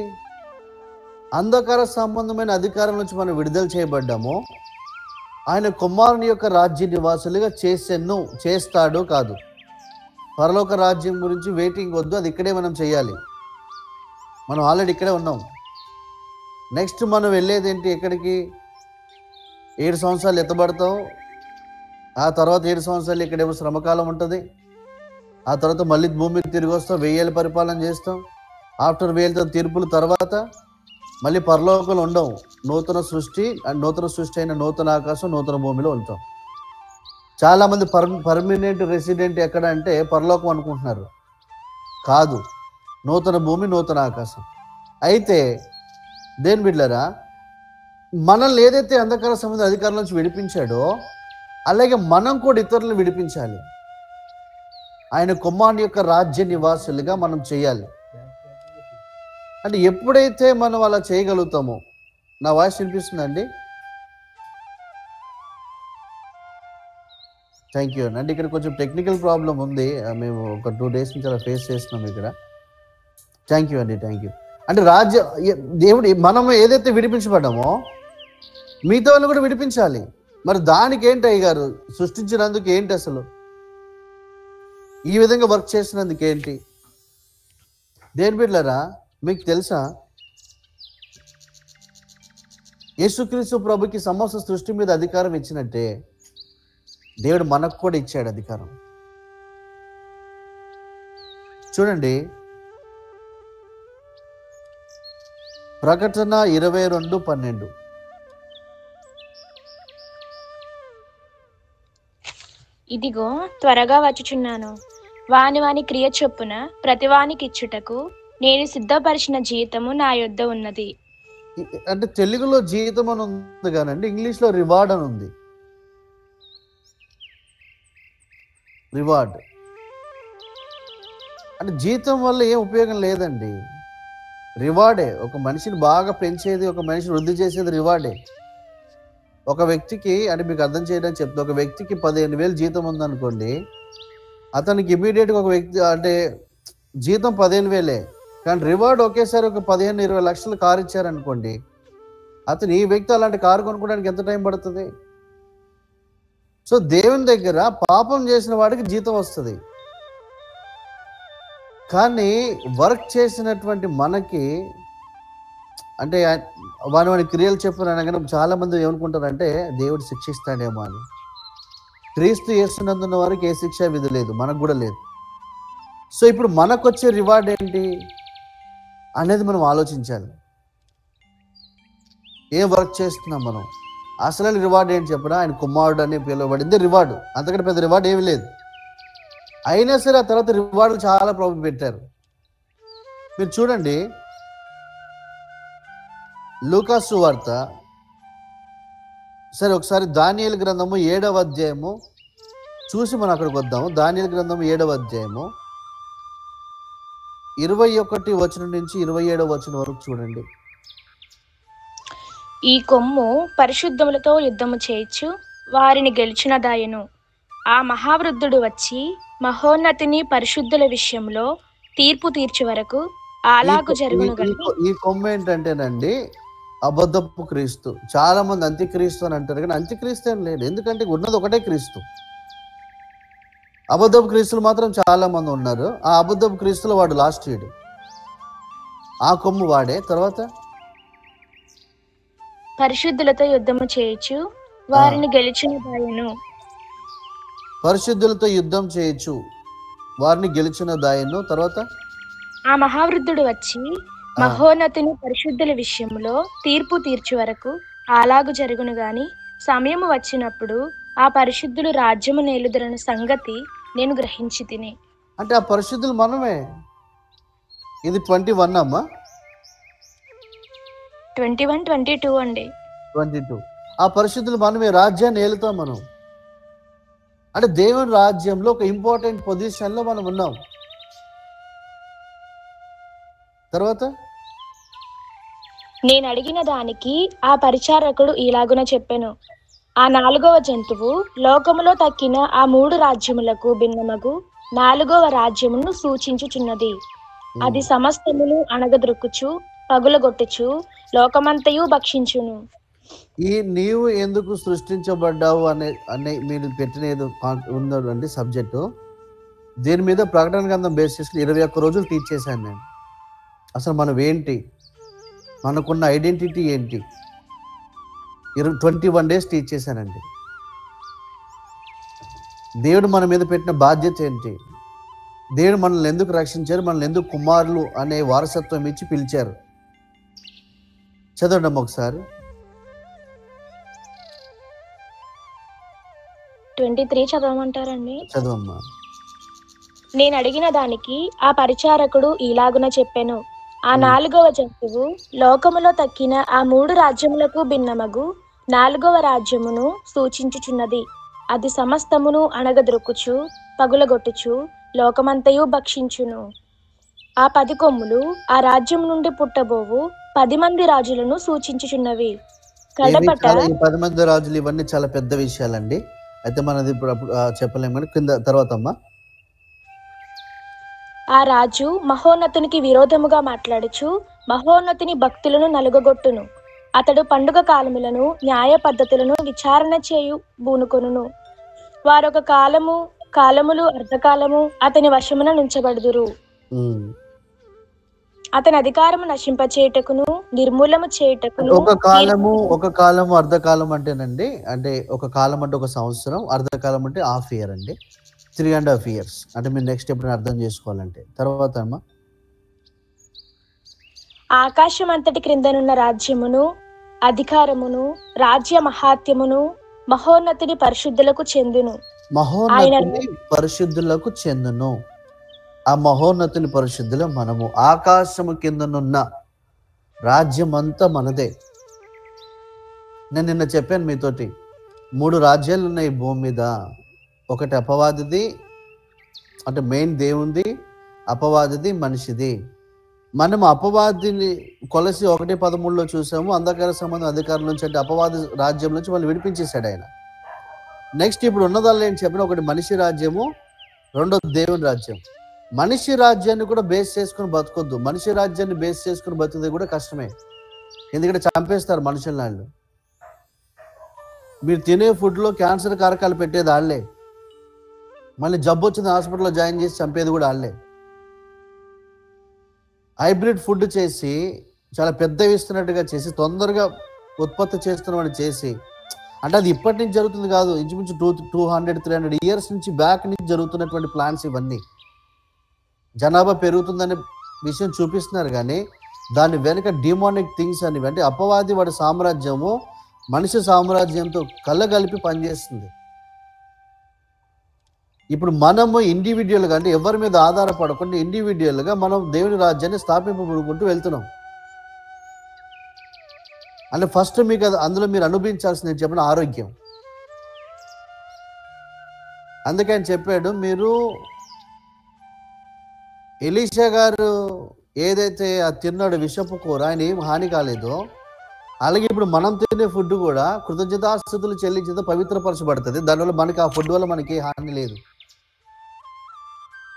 Speaker 2: అంధకార సంబంధమైన అధికారం నుంచి మనం విడుదల చేయబడ్డాము. ఆయన కుమారుని యొక్క రాజ్య నివాసులుగా చేస్తాడు కాదు. పరలోక రాజ్యం గురించి వెయిటింగ్ వద్దు, అది ఇక్కడే మనం చేయాలి. మనం ఆల్రెడీ ఇక్కడే ఉన్నాం. నెక్స్ట్ మనం వెళ్ళేది ఏంటి? ఎక్కడికి? 7 సంవత్సరాలు ఎత్తబడతాం. ఆ తర్వాత 7 సంవత్సరాలు ఇక్కడేమో శ్రమకాలం ఉంటుంది. ఆ తర్వాత మళ్ళీ భూమికి తిరిగి వస్తాం, 1000 ఏళ్ళ పరిపాలన చేస్తాం. ఆఫ్టర్ 1000 తీర్పుల తర్వాత మళ్ళీ పరలోకంలో ఉండవు. నూతన సృష్టి అయిన నూతన ఆకాశం, నూతన భూమిలో ఉంటాం. చాలామంది పర్మనెంట్ రెసిడెంట్ ఎక్కడ అంటే పరలోకం అనుకుంటున్నారు. కాదు, నూతన భూమి, నూతన ఆకాశం. అయితే దేని బిడ్డలారా, మనల్ని ఏదైతే అంధకార సంబంధ అధికారుల నుంచి విడిపించాడో అలాగే మనం కూడా ఇతరులను విడిపించాలి. ఆయన కుమారుని యొక్క రాజ్య నివాసులుగా మనం చేయాలి. అంటే ఎప్పుడైతే మనం అలా చేయగలుగుతామో, నా వాయిస్ వినిపిస్తుందండి? థ్యాంక్ యూ అండి. ఇక్కడ కొంచెం టెక్నికల్ ప్రాబ్లం ఉంది, మేము ఒక 2 days నుంచి అలా ఫేస్ చేస్తున్నాం ఇక్కడ. థ్యాంక్ యూ అండి, థ్యాంక్ యూ. అంటే దేవుడు మనం ఏదైతే విడిపించబడ్డామో మిగతా వాళ్ళు కూడా విడిపించాలి. మరి దానికి ఏంటి అయ్యగారు, సృష్టించినందుకు ఏంటి, అసలు ఈ విధంగా వర్క్ చేసినందుకు ఏంటి? దేని బిడ్డలారా, మీకు తెలుసా యేసుక్రీస్తు ప్రభుకి సమస్త సృష్టి మీద అధికారం ఇచ్చినట్టే దేవుడు మనకు కూడా ఇచ్చాడు అధికారం. చూడండి, ప్రకటన 22:12.
Speaker 3: ఇదిగో త్వరగా వచ్చుచున్నాను, వాని క్రియ చొప్పున ప్రతివానికి ఇచ్చుటకు నేను సిద్ధపరిచిన జీతము నా యొద్ద ఉన్నది.
Speaker 2: అంటే తెలుగులో జీతం అని ఉంది కానండి, ఇంగ్లీష్లో రివార్డ్ అని ఉంది. రివార్డ్ అంటే జీతం వల్ల ఏం ఉపయోగం లేదండి, రివార్డే. ఒక మనిషిని బాగా పెంచేది, ఒక మనిషిని వృద్ధి చేసేది రివార్డే. ఒక వ్యక్తికి, అంటే మీకు అర్థం చేయడానికి చెప్తే, ఒక వ్యక్తికి 15,000 జీతం ఉందనుకోండి, అతనికి ఇమీడియట్గా ఒక వ్యక్తి అంటే జీతం 15,000, కానీ రివార్డ్ ఒకేసారి ఒక 15-20 లక్షలు కారు ఇచ్చారనుకోండి, అతను ఈ వ్యక్తి అలాంటి కారు కొనుక్కోవడానికి ఎంత టైం పడుతుంది? సో దేవుని దగ్గర పాపం చేసిన వాడికి జీతం వస్తుంది, కానీ వర్క్ చేసినటువంటి మనకి, అంటే వాని క్రియలు చెప్పిన చాలా మంది ఏమనుకుంటారంటే దేవుడు శిక్షిస్తాడేమో అని. క్రీస్తు యేసునందున్న వారికి ఏ శిక్ష విధి లేదు, మనకు కూడా లేదు. సో ఇప్పుడు మనకు వచ్చే రివార్డ్ ఏంటి అనేది మనం ఆలోచించాలి. ఏం వర్క్ చేస్తున్నాం మనం, అసలు రివార్డ్ ఏంటి చెప్పడా? ఆయన కుమారుడు అని పిలువబడింది రివార్డు, అంతకంటే పెద్ద రివార్డ్ ఏమీ లేదు. అయినా సరే ఆ తర్వాత రివార్డులు చాలా ప్రాబ్లం పెట్టారు. మీరు చూడండి, లూకాసు వార్త, సరే ఒకసారి దానియేలు గ్రంథము 7వ అధ్యాయము చూసి మనం అక్కడికి వద్దాము. దానియేలు గ్రంథము 7వ అధ్యాయము 21 వచనం నుంచి 27వ వచనం వరకు చూడండి.
Speaker 3: ఈ కొమ్ము పరిశుద్ధములతో యుద్ధము చేయొచ్చు, వారిని గెలిచిన దాయను. ఆ మహావృద్ధుడు వచ్చి మహోన్నతిని పరిశుద్ధుల విషయంలో తీర్పు తీర్చే వరకు అలాగు జరుగును.
Speaker 2: ఈ కొమ్ము ఏంటంటేనండి అబద్ధపు క్రీస్తు. చాలా మంది అంత్యక్రీస్తు అని అంటారు, కానీ అంత్యక్రీస్తు ఏం లేదు, ఎందుకంటే ఉన్నది ఒకటే క్రీస్తు. అబద్ధపు క్రీస్తులు మాత్రం చాలా మంది ఉన్నారు. ఆ అబద్ధపు క్రీస్తులు వాడు లాస్ట్ ఇయర్, ఆ కొమ్ము వాడే. తర్వాత
Speaker 3: పరిశుద్ధులతో యుద్ధము చేయొచ్చు, వారిని గెలిచిన దాయను.
Speaker 2: పరిశుద్ధులతో యుద్ధం చేయొచ్చు, వారిని గెలిచిన దాయను. తర్వాత
Speaker 3: ఆ మహావృద్ధుడు వచ్చి మహోన్నతిని పరిశుద్ధుల విషయంలో తీర్పు తీర్చు వరకు అలాగు జరుగును గాని, సమయము వచ్చినప్పుడు ఆ పరిశుద్ధులు రాజ్యము నేలుదరన్న సంగతి నేను గ్రహించి తిని.
Speaker 2: అంటే ఆ పరిశుద్ధులు మనమే. ఇది 21 అమ్మా,
Speaker 3: 21, 22 అండి.
Speaker 2: 22. ఆ పరిశుద్ధులు మనమే, రాజ్యాన్ని ఏలుతాం మనం. అంటే దేవుని రాజ్యంలో ఒక ఇంపార్టెంట్ పొజిషన్లో మనం ఉన్నాం. తర్వాత
Speaker 3: నేను అడిగిన దానికి ఆ పరిచారకుడు ఇలాగున చెప్పెను, ఆ 4వ జంతువు లోకములో తక్కిన ఆ 3 రాజ్యములకు భిన్నమగు 4వ రాజ్యమును సూచించుచున్నది. అది సమస్తమును అణగద్రొక్కుచు పగులగొట్టుచు లోకమంతయు భక్షించును.
Speaker 2: ఈ నీవు ఎందుకు సృష్టించబడ్డావు అనే మీరు పెట్టిన ఏదో ఉందండి సబ్జెక్టు, దీని మీద ప్రకటన గ్రంథం బేస్ చేసుకుని 21 రోజులు టీచ్ చేశాను నేను. అసలు మనం ఏంటి, మనకున్న ఐడెంటిటీ ఏంటి, 21 days టీచ్ చేశానండి. దేవుడు మన మీద పెట్టిన బాధ్యత ఏంటి, దేవుడు మనల్ని ఎందుకు రక్షించారు, మనల్ని ఎందుకు కుమారులు అనే వారసత్వం ఇచ్చి పిలిచారు. చదవండి ఒకసారి.
Speaker 3: 23 చదవమంటారండి?
Speaker 2: చదవమ్మా.
Speaker 3: నేను అడిగిన దానికి ఆ పరిచారకుడు ఇలాగున చెప్పెను, ఆ 4వ జంతువు లోకములో తక్కిన ఆ 3 రాజ్యములకు భిన్నమగు 4వ రాజ్యమును సూచించుచున్నది. అది సమస్తమును అణగద్రొక్కుచు పగులగొట్టుచు లోకమంతయు భక్షించును. ఆ 10 కొమ్ములు ఆ రాజ్యం నుండి పుట్టబోవు 10 మంది రాజులను సూచించుచున్నవి. కడపట
Speaker 2: ఈ 10 మంది రాజులు ఇవన్నీ చాలా పెద్ద విషయాలండి. అయితే మనది ఇప్పుడు చెప్పలేము కానీ కింద తర్వాత అమ్మా.
Speaker 3: ఆ రాజు మహోన్నతునికి విరోధముగా మాట్లాడుచు మహోన్నతుని భక్తులను నలుగగొట్టును. అతడు పండుగ కాలములను న్యాయ పద్ధతులను విచారణ చేయు బూనుకొనును. వారొక కాలములు అర్ధకాలము అతని వశమున నుంచబడుదురు. అతని అధికారము నశింపచేయుటకును నిర్మూలము చేయుటకును.
Speaker 2: ఒక కాలము అర్ధకాలం అంటేనండి, అంటే ఒక కాలం అంటే ఒక సంవత్సరం, అర్ధకాలం అంటే హాఫ్ ఇయర్ అండి, 3.5 years. అంటే మీరు నెక్స్ట్ ఎప్పుడైనా అర్థం చేసుకోవాలంటే. తర్వాత అమ్మా,
Speaker 3: ఆకాశం అంతటి క్రిందనున్న రాజ్యమును అధికారమును రాజ్య మహాత్యమును మహోన్నతుని పరిశుద్ధులకు చెందును.
Speaker 2: పరిశుద్ధులకు చెందును. ఆ మహోన్నతుని పరిశుద్ధులు మనము. ఆకాశము కిందనున్న రాజ్యం అంతా మనదే. నేను నిన్న చెప్పాను మీతోటి, 3 రాజ్యాలు ఉన్నాయి భూమి మీద. ఒకటి అపవాదిది, అంటే మెయిన్ దేవుంది, అపవాదిది మనిషిది. మనం అపవాదిని కొలసి 1:13 చూసాము. అంధకార సంబంధం అధికారం నుంచి, అంటే అపవాది రాజ్యం నుంచి వాళ్ళు విడిపించేశాడు ఆయన. నెక్స్ట్ ఇప్పుడు ఉన్నదాల్లో ఏం చెప్పిన, ఒకటి మనిషి రాజ్యము, రెండోది దేవుని రాజ్యం. మనిషి రాజ్యాన్ని కూడా బేస్ చేసుకుని బతకొద్దు. మనిషి రాజ్యాన్ని బేస్ చేసుకుని బతికేది కూడా కష్టమే, ఎందుకంటే చంపేస్తారు మనుషుల వాళ్ళు. మీరు తినే ఫుడ్లో క్యాన్సర్ కారకాలు పెట్టేది వాళ్ళే, మళ్ళీ జబ్బు వచ్చింది హాస్పిటల్లో జాయిన్ చేసి చంపేది కూడా వాళ్ళే. హైబ్రిడ్ ఫుడ్ చేసి చాలా పెద్దవి ఇస్తున్నట్టుగా చేసి తొందరగా ఉత్పత్తి చేస్తున్నవాడిని చేసి, అంటే అది ఇప్పటి నుంచి జరుగుతుంది కాదు, ఇంచుమించు 200-300 years నుంచి బ్యాక్ నుంచి జరుగుతున్నటువంటి ప్లాన్స్ ఇవన్నీ. జనాభా పెరుగుతుందనే విషయం చూపిస్తున్నారు, కానీ దాని వెనుక డిమానిక్ థింగ్స్ అని, అంటే అపవాది వాడి సామ్రాజ్యము మనిషి సామ్రాజ్యంతో కళ్ళగలిపి పనిచేస్తుంది. ఇప్పుడు మనము ఇండివిజువల్గా, అంటే ఎవరి మీద ఆధారపడకుండా ఇండివిజువల్గా మనం దేవుని రాజ్యాన్ని స్థాపింపబడుకుంటూ వెళ్తున్నాం. అంటే ఫస్ట్ మీకు అందులో మీరు అనుభవించాల్సింది చెప్పిన ఆరోగ్యం. అందుకని చెప్పాడు, మీరు ఎలీషా గారు ఏదైతే తిన్నాడు విషపు కూర, ఆయన ఏం హాని కాలేదో, అలాగే ఇప్పుడు మనం తినే ఫుడ్ కూడా కృతజ్ఞతాస్తుతులు చెల్లించేదో పవిత్రపరచబడుతుంది. దానివల్ల మనకి ఆ ఫుడ్ వల్ల మనకి హాని లేదు.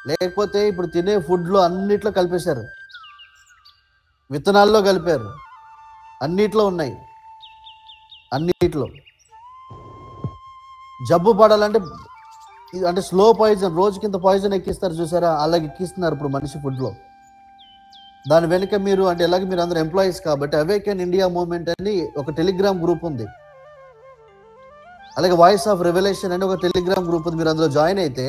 Speaker 2: లేకపోతే ఇప్పుడు తినే ఫుడ్లో అన్నిట్లో కలిపేశారు, విత్తనాల్లో కలిపారు, అన్నిట్లో ఉన్నాయి. అన్నిట్లో జబ్బు పడాలంటే అంటే స్లో పాయిజన్, రోజుకింత పాయిజన్ ఎక్కిస్తారు చూసారా, అలాగే ఎక్కిస్తున్నారు ఇప్పుడు మనిషి ఫుడ్లో. దాని వెనుక మీరు, అంటే ఎలాగ మీరు అందరూ ఎంప్లాయీస్ కాబట్టి అవేకెన్ ఇండియా మూవ్మెంట్ అని ఒక టెలిగ్రామ్ గ్రూప్ ఉంది, అలాగే వాయిస్ ఆఫ్ రెవల్యూషన్ అని ఒక టెలిగ్రామ్ గ్రూప్ ఉంది. మీరు అందులో జాయిన్ అయితే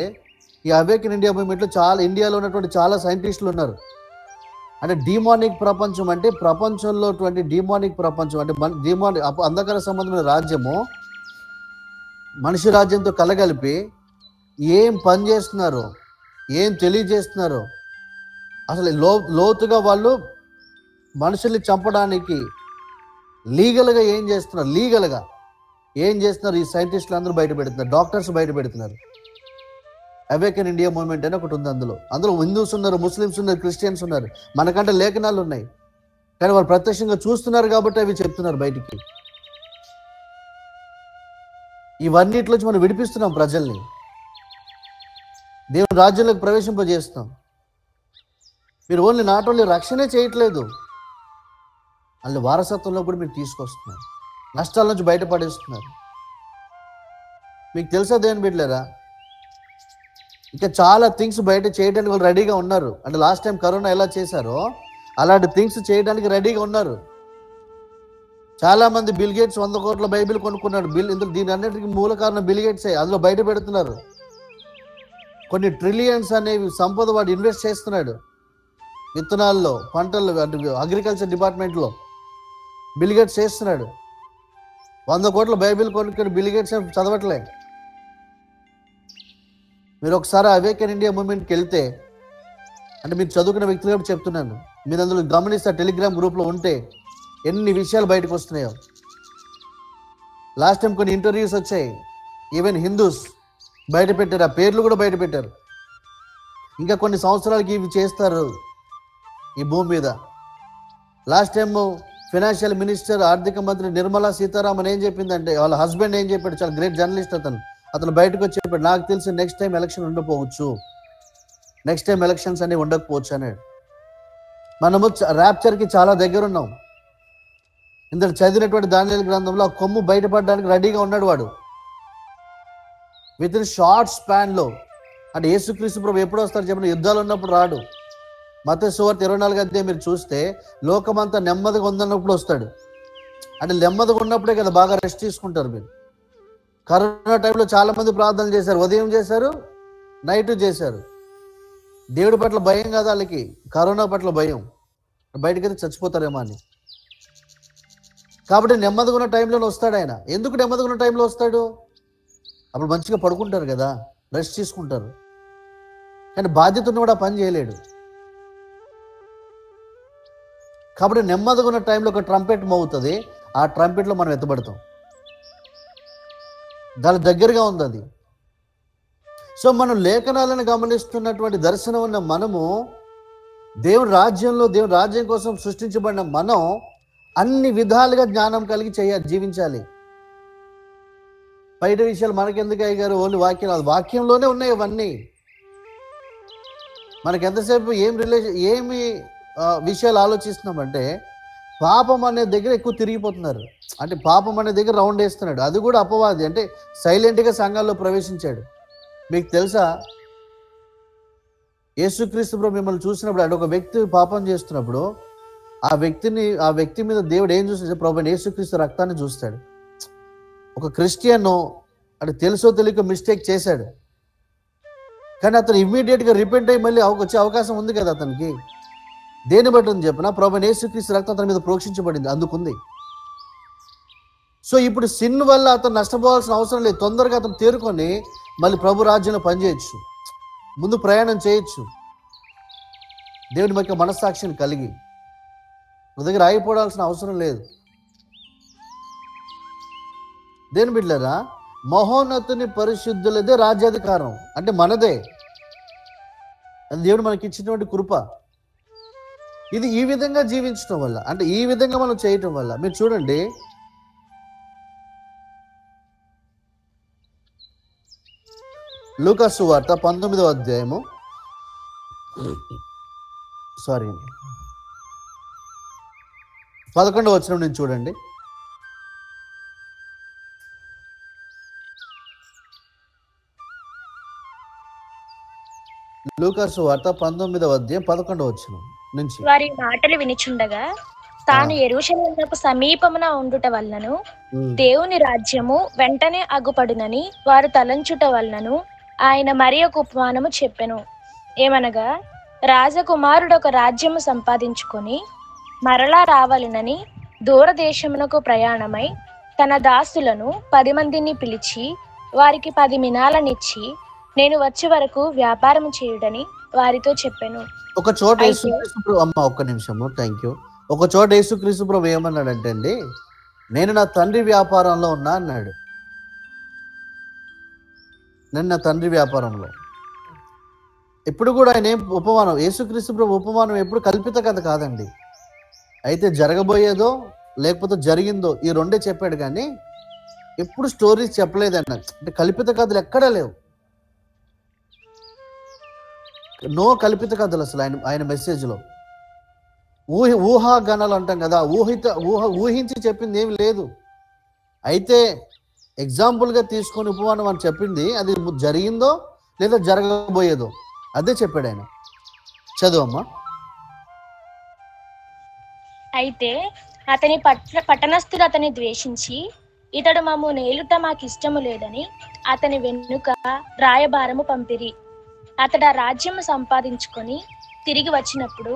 Speaker 2: ఈ అవేకెన్ ఇండియా మూవ్మెంట్లో చాలా, ఇండియాలో ఉన్నటువంటి చాలా సైంటిస్టులు ఉన్నారు. అంటే డిమానిక్ ప్రపంచం, అంటే ప్రపంచంలో డిమానిక్ ప్రపంచం, అంటే డిమానిక్ అంధకార సంబంధమైన రాజ్యము మనిషి రాజ్యంతో కలగలిపి ఏం పని చేస్తున్నారు, ఏం తెలియజేస్తున్నారు, అసలు లోతుగా వాళ్ళు మనుషుల్ని చంపడానికి లీగల్గా ఏం చేస్తున్నారు ఈ సైంటిస్టులు అందరూ బయట పెడుతున్నారు, డాక్టర్స్ బయట పెడుతున్నారు. అవేకెన్ ఇండియా మూవ్మెంట్ అని ఒకటి ఉంది. అందులో హిందూస్ ఉన్నారు, ముస్లిమ్స్ ఉన్నారు, క్రిస్టియన్స్ ఉన్నారు, మనకంటే లేఖనాలు ఉన్నాయి, కానీ వాళ్ళు ప్రత్యక్షంగా చూస్తున్నారు కాబట్టి అవి చెప్తున్నారు బయటికి. ఇవన్నిటిలోంచి మనం విడిపిస్తున్నాం ప్రజల్ని, దేవుని రాజ్యంలోకి ప్రవేశింపజేస్తున్నాం. మీరు నాట్ ఓన్లీ రక్షణే చేయట్లేదు, వాళ్ళు వారసత్వంలో కూడా మీరు తీసుకొస్తున్నారు, నష్టాల నుంచి బయటపడేస్తున్నారు. మీకు తెలుసా దేవుని బిడ్డలారా, ఇంకా చాలా థింగ్స్ బయట చేయడానికి వాళ్ళు రెడీగా ఉన్నారు. అంటే లాస్ట్ టైం కరోనా ఎలా చేశారో అలాంటి థింగ్స్ చేయడానికి రెడీగా ఉన్నారు. చాలా మంది బిల్ గేట్స్ 100 కోట్ల బైబిల్ కొనుక్కున్నాడు. దీని అన్నిటికీ మూల కారణం బిల్ గేట్సే. అందులో బయట పెడుతున్నారు. కొన్ని ట్రిలియన్స్ అనేవి సంపద వాడు ఇన్వెస్ట్ చేస్తున్నాడు విత్తనాల్లో, పంటల్లో, అంటే అగ్రికల్చర్ డిపార్ట్మెంట్లో బిల్ గేట్స్ చేస్తున్నాడు. 100 కోట్ల బైబిల్ కొనుక్కుని బిల్ గేట్స్ చదవట్లే. మీరు ఒకసారి అవేకెన్ ఇండియా మూవ్మెంట్కి వెళ్తే, అంటే మీరు చదువుకున్న వ్యక్తులు కూడా చెప్తున్నాను, మీరు అందులో గమనిస్తే టెలిగ్రామ్ గ్రూప్లో ఉంటే ఎన్ని విషయాలు బయటకు వస్తున్నాయో. లాస్ట్ టైం కొన్ని ఇంటర్వ్యూస్ వచ్చాయి, ఈవెన్ హిందూస్ బయట పెట్టారు, ఆ పేర్లు కూడా బయట పెట్టారు. ఇంకా కొన్ని సంవత్సరాలకి ఇవి చేస్తారు ఈ భూమి మీద. లాస్ట్ టైం ఫైనాన్షియల్ మినిస్టర్, ఆర్థిక మంత్రి నిర్మలా సీతారామన్ ఏం చెప్పిందంటే, వాళ్ళ హస్బెండ్ ఏం చెప్పాడు, చాలా గ్రేట్ జర్నలిస్ట్ అతను బయటకు వచ్చి చెప్పాడు, నాకు తెలిసి నెక్స్ట్ టైం ఎలక్షన్ ఉండకపోవచ్చు, నెక్స్ట్ టైం ఎలక్షన్స్ అనేవి ఉండకపోవచ్చు అన్నాడు. మనము ర్యాప్చర్కి చాలా దగ్గర ఉన్నాం. ఇందులో చదివినటువంటి దానియేలు గ్రంథంలో ఆ కొమ్ము బయటపడడానికి రెడీగా ఉన్నాడు వాడు. విత్ ఇన్ షార్ట్ స్పాన్లో. అంటే యేసుక్రీస్తు ప్రభు ఎప్పుడు వస్తాడు చెప్పిన, యుద్ధాలు ఉన్నప్పుడు రాడు. మత్తయి సువార్త 24 అధ్యాయం మీరు చూస్తే లోకమంతా నెమ్మదిగా ఉందన్నప్పుడు వస్తాడు. అంటే నెమ్మదిగా ఉన్నప్పుడే కదా బాగా రెస్ట్ తీసుకుంటారు. మీరు కరోనా టైంలో చాలా మంది ప్రార్థనలు చేశారు, ఉదయం చేశారు, నైట్ చేశారు. దేవుడి పట్ల భయం కాదు వాళ్ళకి, కరోనా పట్ల భయం, బయటకైతే చచ్చిపోతారేమో అని. కాబట్టి నెమ్మదిగా ఉన్న టైంలోనే వస్తాడు ఆయన. ఎందుకు నెమ్మదిగా ఉన్న టైంలో వస్తాడు? అప్పుడు మంచిగా పడుకుంటారు కదా, రెస్ట్ తీసుకుంటారు. కానీ బాధ్యత ఉన్న కూడా పని చేయలేడు. కాబట్టి నెమ్మదిగా ఉన్న టైంలో ఒక ట్రంపెట్ మోగుతుంది, ఆ ట్రంపెట్లో మనం ఎత్తబడతాం. దాని దగ్గరగా ఉంది అది. సో మనం లేఖనాలను గమనిస్తున్నటువంటి దర్శనం ఉన్న మనము, దేవుని రాజ్యంలో, దేవుని రాజ్యం కోసం సృష్టించబడిన మనం అన్ని విధాలుగా జ్ఞానం కలిగి జీవించాలి. బయట విషయాలు మనకెందుకు అయ్యారు, ఓన్లీ వాక్యం, వాక్యంలోనే ఉన్నాయి ఇవన్నీ. మనకి ఎంతసేపు ఏమి విషయాలు ఆలోచిస్తున్నామంటే, పాపం అనే దగ్గర ఎక్కువ తిరిగిపోతున్నారు. అంటే పాపం అనే దగ్గర రౌండ్ వేస్తున్నాడు. అది కూడా అపవాది. అంటే సైలెంట్గా సంఘాల్లో ప్రవేశించాడు. మీకు తెలుసా, యేసుక్రీస్తు ప్రభు మిమ్మల్ని చూసినప్పుడు, అంటే ఒక వ్యక్తి పాపం చేస్తున్నప్పుడు ఆ వ్యక్తి మీద దేవుడు ఏం చూస్తాడు? ప్రభు యేసుక్రీస్తు రక్తాన్ని చూస్తాడు. ఒక క్రిస్టియన్ అంటే తెలుసో తెలియక మిస్టేక్ చేశాడు, కానీ అతను ఇమ్మీడియట్గా రిపెంట్ అయ్యి మళ్ళీ వచ్చే అవకాశం ఉంది కదా అతనికి. దేని బట్టి ఉంది చెప్పిన, ప్రభు యేసుక్రీస్తు రక్తం అతని మీద ప్రోక్షించబడింది, అందుకుంది. సో ఇప్పుడు సిన్ వల్ల అతను నష్టపోవాల్సిన అవసరం లేదు. తొందరగా అతను తేరుకొని మళ్ళీ ప్రభు రాజ్యంలో పనిచేయచ్చు, ముందు ప్రయాణం చేయొచ్చు, దేవుని యొక్క మనస్సాక్షిని కలిగి. మన దగ్గర ఆగిపోవాల్సిన అవసరం లేదు. దేని బిడ్డలారా, మహోన్నతుని పరిశుద్ధులదే రాజ్యాధికారం, అంటే మనదే. అది దేవుడు మనకి ఇచ్చినటువంటి కృప. ఇది ఈ విధంగా జీవించడం వల్ల, అంటే ఈ విధంగా మనం చేయటం వల్ల, మీరు చూడండి, లూకా సువార్త 19వ అధ్యాయము 11వ వచనం నుంచి చూడండి. లూకా సువార్త 19వ అధ్యాయం 11వ వచనం నుంచి.
Speaker 3: వారి మాటలు వినిచుండగా తాను యెరూషలేమునకు సమీపమున ఉండుట వలనను దేవుని రాజ్యము వెంటనే అగుపడునని వారు తలంచుట వలనను ఆయన మరి ఒక ఉపమానము చెప్పెను. ఏమనగా, రాజకుమారుడు ఒక రాజ్యము సంపాదించుకొని మరలా రావాలనని దూరదేశమునకు ప్రయాణమై తన దాసులను 10 మందిని పిలిచి వారికి 10 మినాలనిచ్చి, నేను వచ్చే వరకు వ్యాపారం చేయుడని వారితో చెప్పాను.
Speaker 2: ఒక చోట యేసుక్రీస్తు ప్రభు, ఒక్క నిమిషము, థ్యాంక్ యూ. ఒక చోట యేసుక్రీస్తు ప్రభు ఏమన్నాడంటే అండి, నేను నా తండ్రి వ్యాపారంలో ఉన్నా అన్నాడు. నేను నా తండ్రి వ్యాపారంలో. ఎప్పుడు కూడా ఆయన ఏం ఉపమానం, యేసుక్రీస్తు ప్రభు ఉపమానం ఎప్పుడు కల్పిత కథ కాదండి. అయితే జరగబోయేదో లేకపోతే జరిగిందో ఈ రెండే చెప్పాడు, కానీ ఎప్పుడు స్టోరీస్ చెప్పలేదన్న. అంటే కల్పిత కథలు ఎక్కడా లేవు, నో కల్పిత కథలు అసలు ఆయన మెసేజ్లో. ఊహాగణాలు అంటాం కదా, ఊహించి చెప్పింది ఏమి లేదు. అయితే ఎగ్జాంపుల్గా తీసుకొని ఉపమానం అని చెప్పింది, అది జరిగిందో లేదా జరగబోయేదో అదే చెప్పాడు ఆయన. చదువమ్మా.
Speaker 3: అయితే అతని పట్టణస్థులు అతని ద్వేషించి, ఇతడు మమ్ము నేలుట మాకిష్టము లేదని అతని వెనుక రాయబారము పంపిరి. అతడు ఆ రాజ్యము సంపాదించుకొని తిరిగి వచ్చినప్పుడు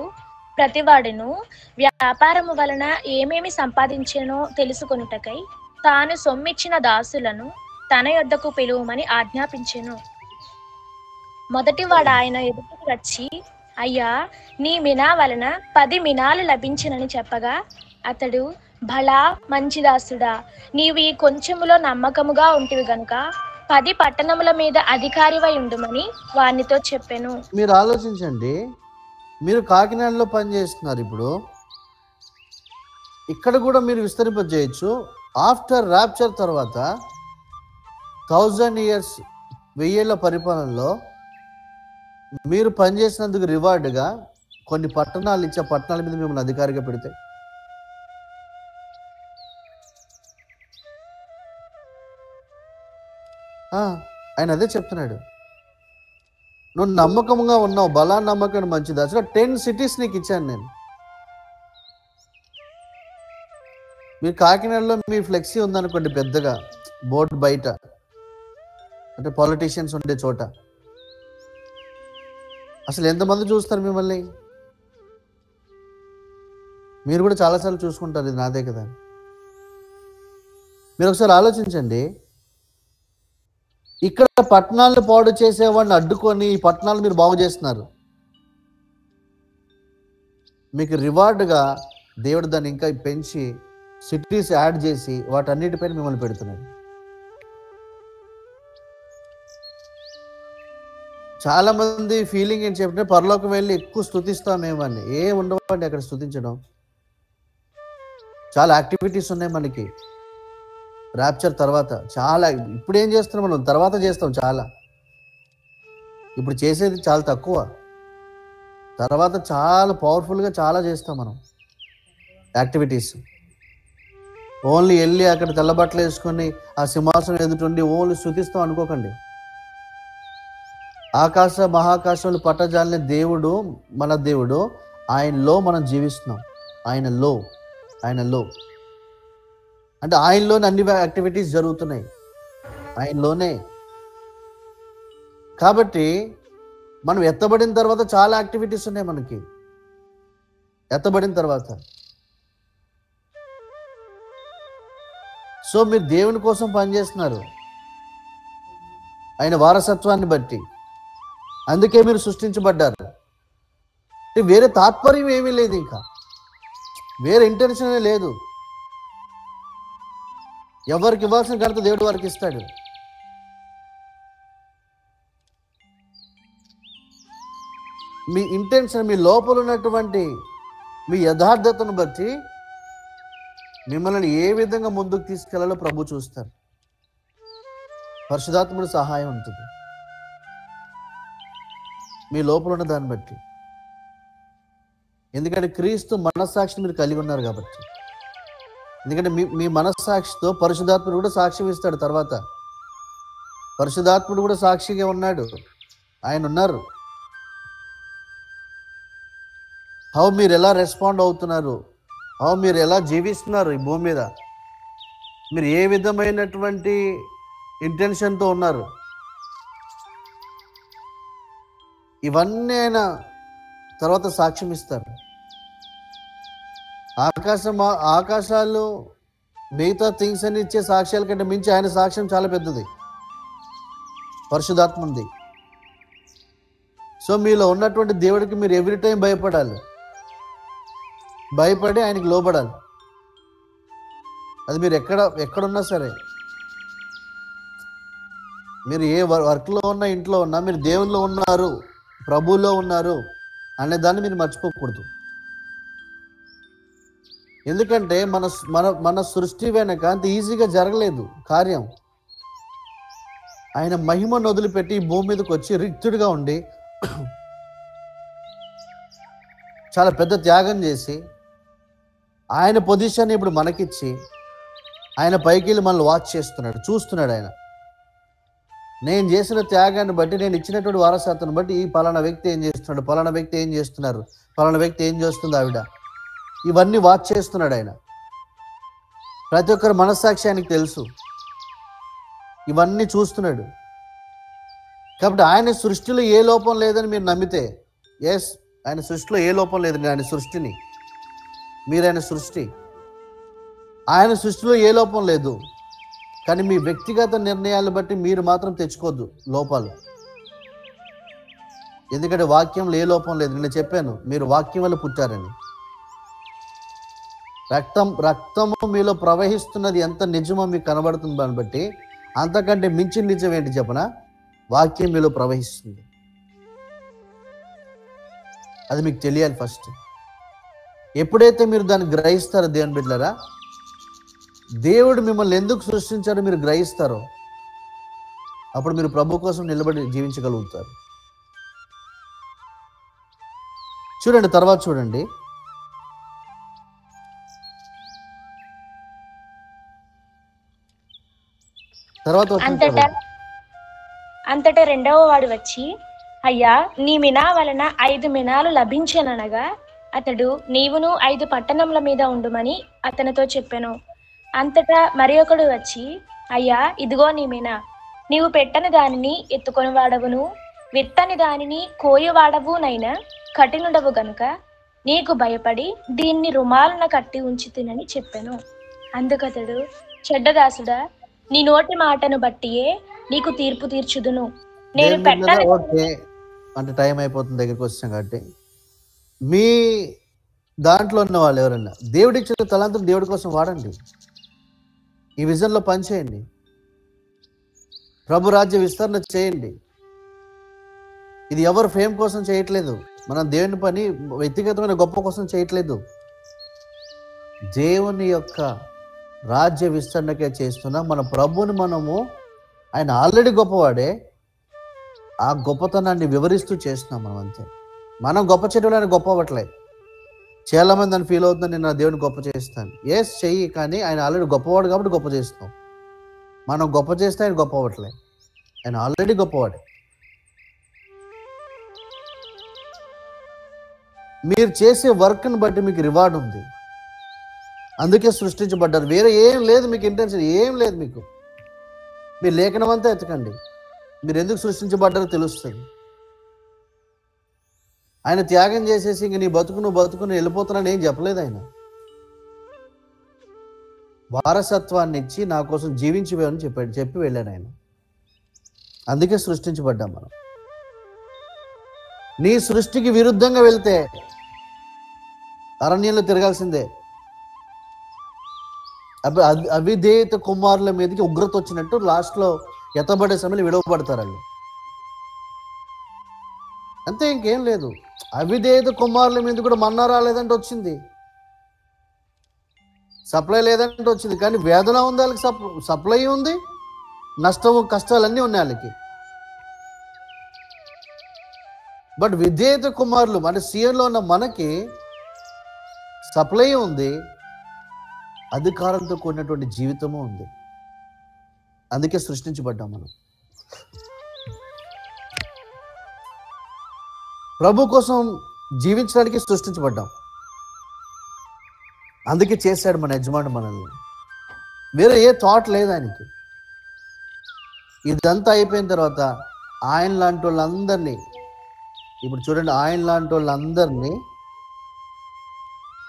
Speaker 3: ప్రతివాడును వ్యాపారము వలన ఏమేమి సంపాదించానో తెలుసుకొనుటకై తాను సొమ్మిచ్చిన దాసులను తన యొద్దకు పిలువమని ఆజ్ఞాపించెను. మొదటివాడు ఆయన ఎదుటికి వచ్చి, అయ్యా, నీ మినా వలన 10 మినాలు లభించినని చెప్పగా, అతడు, భళా మంచి దాసుడా, నీవు ఈ కొంచెములో నమ్మకముగా ఉంటివి గనుక 10 పట్టణముల మీద అధికారివై ఉండుమని వానితో చెప్పెను.
Speaker 2: మీరు ఆలోచించండి, మీరు కాకినాడలో పనిచేస్తున్నారు, ఇప్పుడు ఇక్కడ కూడా మీరు విస్తరింపజేయచ్చు. ఆఫ్టర్ ర్యాప్చర్ తర్వాత 1000 years 1000 ఏళ్ల పరిపాలనలో మీరు పనిచేసినందుకు రివార్డుగా కొన్ని పట్టణాలు ఇచ్చే పట్టణాల మీద మిమ్మల్ని అధికారిగా పెడితే ఆయన అదే చెప్తున్నాడు. నువ్వు నమ్మకంగా ఉన్నావు, బలా నమ్మకం మంచిది. అసలు 10 cities నీకు ఇచ్చాను నేను. మీరు కాకినాడలో మీ ఫ్లెక్సీ ఉందనుకోండి, పెద్దగా బోర్డు బయట, అంటే పాలిటీషియన్స్ ఉండే చోట, అసలు ఎంతమంది చూస్తారు మిమ్మల్ని? మీరు కూడా చాలాసార్లు చూసుకుంటారు, ఇది నాదే కదా. మీరు ఒకసారి ఆలోచించండి, ఇక్కడ పట్టణాలను పాడు చేసేవాడిని అడ్డుకొని ఈ పట్టణాలు మీరు బాగు చేస్తున్నారు. మీకు రివార్డుగా దేవుడు దాన్ని ఇంకా పెంచి సిటీస్ యాడ్ చేసి వాటన్నిటిపైన మిమ్మల్ని పెడుతున్నాడు. చాలా మంది ఫీలింగ్ ఏంటి చెప్పితే, పరలోకం వెళ్ళి ఎక్కువ స్తుతిస్తామేమని. ఉండవండి అక్కడ స్తుతించడం. చాలా యాక్టివిటీస్ ఉన్నాయి మనకి ర్యాప్చర్ తర్వాత. చాలా ఇప్పుడు ఏం చేస్తున్నాం మనం, తర్వాత చేస్తాం. చాలా ఇప్పుడు చేసేది చాలా తక్కువ, తర్వాత చాలా పవర్ఫుల్గా చాలా చేస్తాం మనం యాక్టివిటీస్. ఓన్లీ వెళ్ళి అక్కడ తెల్లబట్టలు వేసుకొని ఆ సింహాసనం ఎదుటుండి ఓన్లీ స్తుతిస్తాం అనుకోకండి. ఆకాశ మహాకాశంలో పట్టజాలిన దేవుడు మన దేవుడు, ఆయనలో మనం జీవిస్తున్నాం. ఆయనలో అంటే ఆయనలోనే అన్ని యాక్టివిటీస్ జరుగుతున్నాయి, ఆయనలోనే. కాబట్టి మనం ఎత్తబడిన తర్వాత చాలా యాక్టివిటీస్ ఉన్నాయి మనకి. ఎత్తబడిన తర్వాత సో మీరు దేవుని కోసం పనిచేస్తున్నారు, ఆయన వారసత్వాన్ని బట్టి. అందుకే మీరు సృష్టించబడ్డారు. వేరే తాత్పర్యం ఏమీ లేదు, ఇంకా వేరే ఇంటెన్షనే లేదు. ఎవరికి ఇవ్వాల్సిన ఘనత దేవుడు వారికి ఇస్తాడు. మీ ఇంటెన్షన్, మీ లోపల ఉన్నటువంటి మీ యథార్థతను బట్టి మిమ్మల్ని ఏ విధంగా ముందుకు తీసుకెళ్లాలో ప్రభు చూస్తారు. పరిశుద్ధాత్ముడి సహాయం ఉంటుంది మీ లోపల ఉన్న దాన్ని బట్టి. ఎందుకంటే క్రీస్తు మనస్సాక్షిని మీరు కలిగి ఉన్నారు కాబట్టి. ఎందుకంటే మీ మనస్సాక్షితో పరిశుద్ధాత్ముడు కూడా సాక్ష్యం ఇస్తాడు. తర్వాత పరిశుద్ధాత్ముడు కూడా సాక్షిగా ఉన్నాడు, ఆయన ఉన్నారు. హౌ మీరు ఎలా రెస్పాండ్ అవుతున్నారు, హౌ మీరు ఎలా జీవిస్తున్నారు ఈ భూమి మీద, మీరు ఏ విధమైనటువంటి ఇంటెన్షన్తో ఉన్నారు, ఇవన్నీ ఆయన తర్వాత సాక్ష్యం ఇస్తారు. ఆకాశాలు మిగతా థింగ్స్ అని ఇచ్చే సాక్ష్యాల కంటే మించి ఆయన సాక్ష్యం చాలా పెద్దది, పరిశుద్ధాత్మ ఉంది. సో మీలో ఉన్నటువంటి దేవుడికి మీరు ఎవ్రీ టైం భయపడాలి, భయపడి ఆయనకి లోబడాలి. అది మీరు ఎక్కడున్నా సరే, మీరు ఏ వర్క్లో ఉన్నా, ఇంట్లో ఉన్నా, మీరు దేవునిలో ఉన్నారు, ప్రభువులో ఉన్నారు అనే దాన్ని మీరు మర్చిపోకూడదు. ఎందుకంటే మన సృష్టి వెనక అంత ఈజీగా జరగలేదు కార్యం. ఆయన మహిమను వదిలిపెట్టి ఈ భూమి మీదకి వచ్చి రిక్తుడిగా ఉండి చాలా పెద్ద త్యాగం చేసి ఆయన పొజిషన్ ఇప్పుడు మనకిచ్చి ఆయన పైకి వెళ్ళి మనల్ని వాచ్ చేస్తున్నాడు, చూస్తున్నాడు. ఆయన నేను చేసిన త్యాగాన్ని బట్టి, నేను ఇచ్చినటువంటి వారసత్వాన్ని బట్టి ఈ పలానా వ్యక్తి ఏం చేస్తున్నాడు, పలానా వ్యక్తి ఏం చేస్తున్నారు, పలానా వ్యక్తి ఏం చేస్తుంది ఆవిడ, ఇవన్నీ వాచ్ చేస్తున్నాడు ఆయన. ప్రతి ఒక్కరి మనస్సాక్షి ఆయనకి తెలుసు, ఇవన్నీ చూస్తున్నాడు. కాబట్టి ఆయన సృష్టిలో ఏ లోపం లేదని మీరు నమ్మితే, ఎస్, ఆయన సృష్టిలో ఏ లోపం లేదండి. ఆయన సృష్టిని, మీరు ఆయన సృష్టి, ఆయన సృష్టిలో ఏ లోపం లేదు. కానీ మీ వ్యక్తిగత నిర్ణయాలను బట్టి మీరు మాత్రం తెచ్చుకోవద్దు లోపాలు. ఎందుకంటే వాక్యంలో ఏ లోపం లేదు. నేను చెప్పాను, మీరు వాక్యం వల్ల పుట్టారని. రక్తము మీలో ప్రవహిస్తున్నది ఎంత నిజమో మీకు కనబడుతుంది. దాన్ని బట్టి అంతకంటే మించిన నిజం ఏంటి చెప్పనా? వాక్యం మీలో ప్రవహిస్తుంది. అది మీకు తెలియాలి ఫస్ట్. ఎప్పుడైతే మీరు దాన్ని గ్రహిస్తారో దేవుని బిడ్డలారా, దేవుడు మిమ్మల్ని ఎందుకు సృష్టించారో మీరు గ్రహిస్తారో అప్పుడు మీరు ప్రభు కోసం నిలబడి జీవించగలుగుతారు. చూడండి, తర్వాత చూడండి. తర్వాత
Speaker 3: అంతటా రెండవ వాడు వచ్చి, అయ్యా, నీ మినా వలన 5 మినాలు లభించెననగా అతడు, నీవును 5 పట్టణముల మీద ఉండుమని అతనితో చెప్పెను. అంతటా మరి ఒకడు వచ్చి, అయ్యా, ఇదిగో నీ మినా, నీవు పెట్టని దానిని ఎత్తుకొని వాడవును, విత్తని దానిని కోయువాడవునైనా కఠినుడవు గనుక నీకు భయపడి దీన్ని రుమాలున కట్టి ఉంచి తినని చెప్పెను. అందుకతడు, చెడ్డదాసుడా, నీ నోటి మాటను బట్టియే నీకు తీర్పు తీర్చుదును. నేను పెట్టని
Speaker 2: అంటే టైం అయిపోతుంది, దగ్గరికి వచ్చాం కాబట్టి మీ దాంట్లో ఉన్న వాళ్ళు ఎవరన్నా దేవుడి ఇచ్చిన తలాంతులు దేవుడి కోసం వాడండి. ఈ విజన్లో పనిచేయండి. ప్రభు రాజ్య విస్తరణ చేయండి. ఇది ఎవరు ఫేమ్ కోసం చేయట్లేదు. మనం దేవుని పని వ్యక్తిగతమైన గొప్ప కోసం చేయట్లేదు. దేవుని యొక్క రాజ్య విస్తరణకే చేస్తున్నాం. మన ప్రభుని ఆయన ఆల్రెడీ గొప్పవాడే, ఆ గొప్పతనాన్ని వివరిస్తూ చేస్తున్నాం మనం. అంతే. మనం గొప్ప చేయడం గొప్ప అవ్వట్లే. చాలా మంది అని ఫీల్ అవుతుంది, నేను నా దేవుని గొప్ప చేస్తాను. ఎస్ చెయ్యి, కానీ ఆయన ఆల్రెడీ గొప్పవాడు కాబట్టి గొప్ప చేస్తున్నాం. మనం గొప్ప చేస్తే ఆయన గొప్ప అవ్వట్లే. ఆయన ఆల్రెడీ గొప్పవాడే. మీరు చేసే వర్క్ని బట్టి మీకు రివార్డ్ ఉంది. అందుకే సృష్టించబడ్డారు. వేరే ఏం లేదు మీకు, ఇంటెన్షన్ ఏం లేదు మీకు. మీరు లేఖనమంతా ఎతకండి, మీరు ఎందుకు సృష్టించబడ్డారో తెలుస్తుంది. ఆయన త్యాగం చేసేసి ఇంక నీ బతుకును వెళ్ళిపోతున్నాను ఏం చెప్పలేదు. ఆయన వారసత్వాన్ని ఇచ్చి నా కోసం జీవించిపోయని చెప్పి వెళ్ళాను ఆయన. అందుకే సృష్టించబడ్డాం మనం. నీ సృష్టికి విరుద్ధంగా వెళ్తే అరణ్యంలో తిరగాల్సిందే. అవిధేయత కుమారుల మీదకి ఉగ్రత వచ్చినట్టు లాస్ట్లో ఎత్తబడే సమయంలో విడవబడతారు వాళ్ళు. అంతే, ఇంకేం లేదు. అవిధేయత కుమారుల మీద కూడా మన్నా రాలేదంటే వచ్చింది, సప్లై లేదంటే వచ్చింది. కానీ వేదన ఉంది వాళ్ళకి, సప్లై ఉంది, నష్టము కష్టాలన్నీ ఉన్నాయి వాళ్ళకి. బట్ విధేయత కుమారులు మన సీఎంలో ఉన్న మనకి సప్లై ఉంది, అధికారంతో కూడినటువంటి జీవితము ఉంది. అందుకే సృష్టించబడ్డాం మనం. ప్రభు కోసం జీవించడానికి సృష్టించబడ్డాం. అందుకే చేశాడు మన యజమాని మనల్ని. వేరే ఏ థాట్ లేదు ఆయనకి. ఇదంతా అయిపోయిన తర్వాత ఆయన లాంటి వాళ్ళందరినీ, ఇప్పుడు చూడండి, ఆయన లాంటి వాళ్ళందరినీ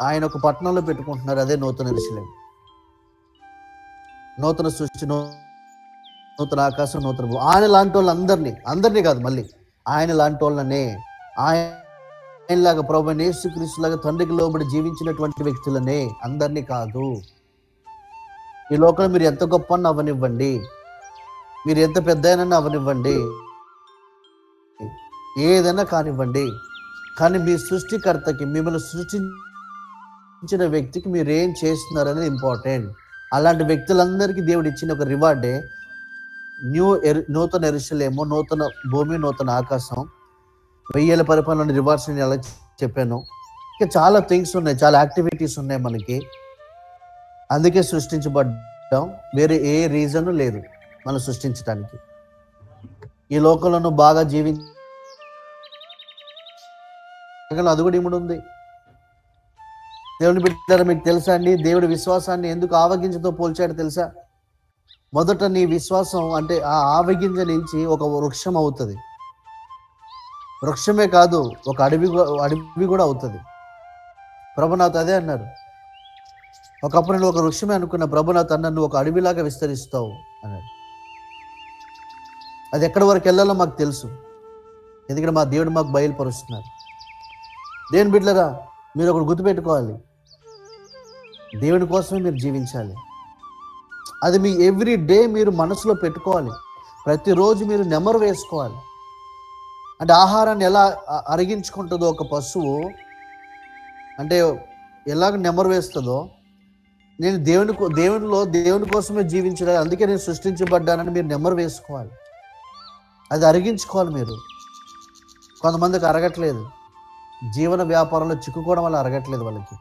Speaker 2: ఆయన ఒక పట్టణంలో పెట్టుకుంటున్నారు. అదే నూతన యెరూషలేము, నూతన సృష్టి, నూతన ఆకాశం, నూతన భూమి. ఆయన లాంటి వాళ్ళందరినీ కాదు, మళ్ళీ ఆయన లాంటి వాళ్ళనే, ఆయనలాగా ప్రభువైన యేసుక్రీస్తులాగా తండ్రికి లోబడి జీవించినటువంటి వ్యక్తులనే, అందరినీ కాదు. ఈ లోకంలో మీరు ఎంత గొప్ప అని అవ్వనివ్వండి, మీరు ఎంత పెద్ద అయినా అవ్వనివ్వండి, ఏదైనా కానివ్వండి, కానీ మీ సృష్టికర్తకి, మిమ్మల్ని సృష్టించిన వ్యక్తికి మీరు ఏం చేస్తున్నారనేది ఇంపార్టెంట్. అలాంటి వ్యక్తులందరికీ దేవుడు ఇచ్చిన ఒక రివార్డే నూతన యెరూషలేము, నూతన భూమి, నూతన ఆకాశం, 1000 పరిపాలన రివార్డ్స్ నేను ఎలా చెప్పాను. ఇంకా చాలా థింగ్స్ ఉన్నాయి, చాలా యాక్టివిటీస్ ఉన్నాయి మనకి. అందుకే సృష్టించబడ్డాం. వేరే ఏ రీజన్ లేదు మనం సృష్టించడానికి. ఈ లోకంలో బాగా అది కూడా ఇముడు ఉంది. దేవుని బిడ్డలారా, మీకు తెలుసా అండి, దేవుడి విశ్వాసాన్ని ఎందుకు ఆవగింజతో పోల్చాడు తెలుసా? మొదట నీ విశ్వాసం అంటే ఆ ఆవగింజ నుంచి ఒక వృక్షం అవుతుంది. వృక్షమే కాదు, ఒక అడవి కూడా అవుతుంది. ప్రభునాథ్ అదే అన్నారు. ఒకప్పుడు నేను ఒక వృక్షమే అనుకున్న, ప్రభునాథ్ అన్న నువ్వు ఒక అడవిలాగా విస్తరిస్తావు అన్నాడు. అది ఎక్కడి వరకు వెళ్ళాలో మాకు తెలుసు, ఎందుకంటే మా దేవుడు మాకు బయలుపరుస్తున్నారు. దేవుని బిడ్డలారా, మీరు ఒకటి గుర్తుపెట్టుకోవాలి, దేవుడి కోసమే మీరు జీవించాలి. అది మీ ఎవ్రీ డే మీరు మనసులో పెట్టుకోవాలి. ప్రతిరోజు మీరు నెమరు వేసుకోవాలి. అంటే ఆహారాన్ని ఎలా అరిగించుకుంటుందో ఒక పశువు, అంటే ఎలాగ నెమరు వేస్తుందో, నేను దేవుని కోసమే జీవించలేదు, అందుకే నేను సృష్టించబడ్డానని మీరు నెమరు వేసుకోవాలి. అది అరిగించుకోవాలి మీరు. కొంతమందికి అరగట్లేదు, జీవన వ్యాపారంలో చిక్కుకోవడం వల్ల అరగట్లేదు, వాళ్ళకి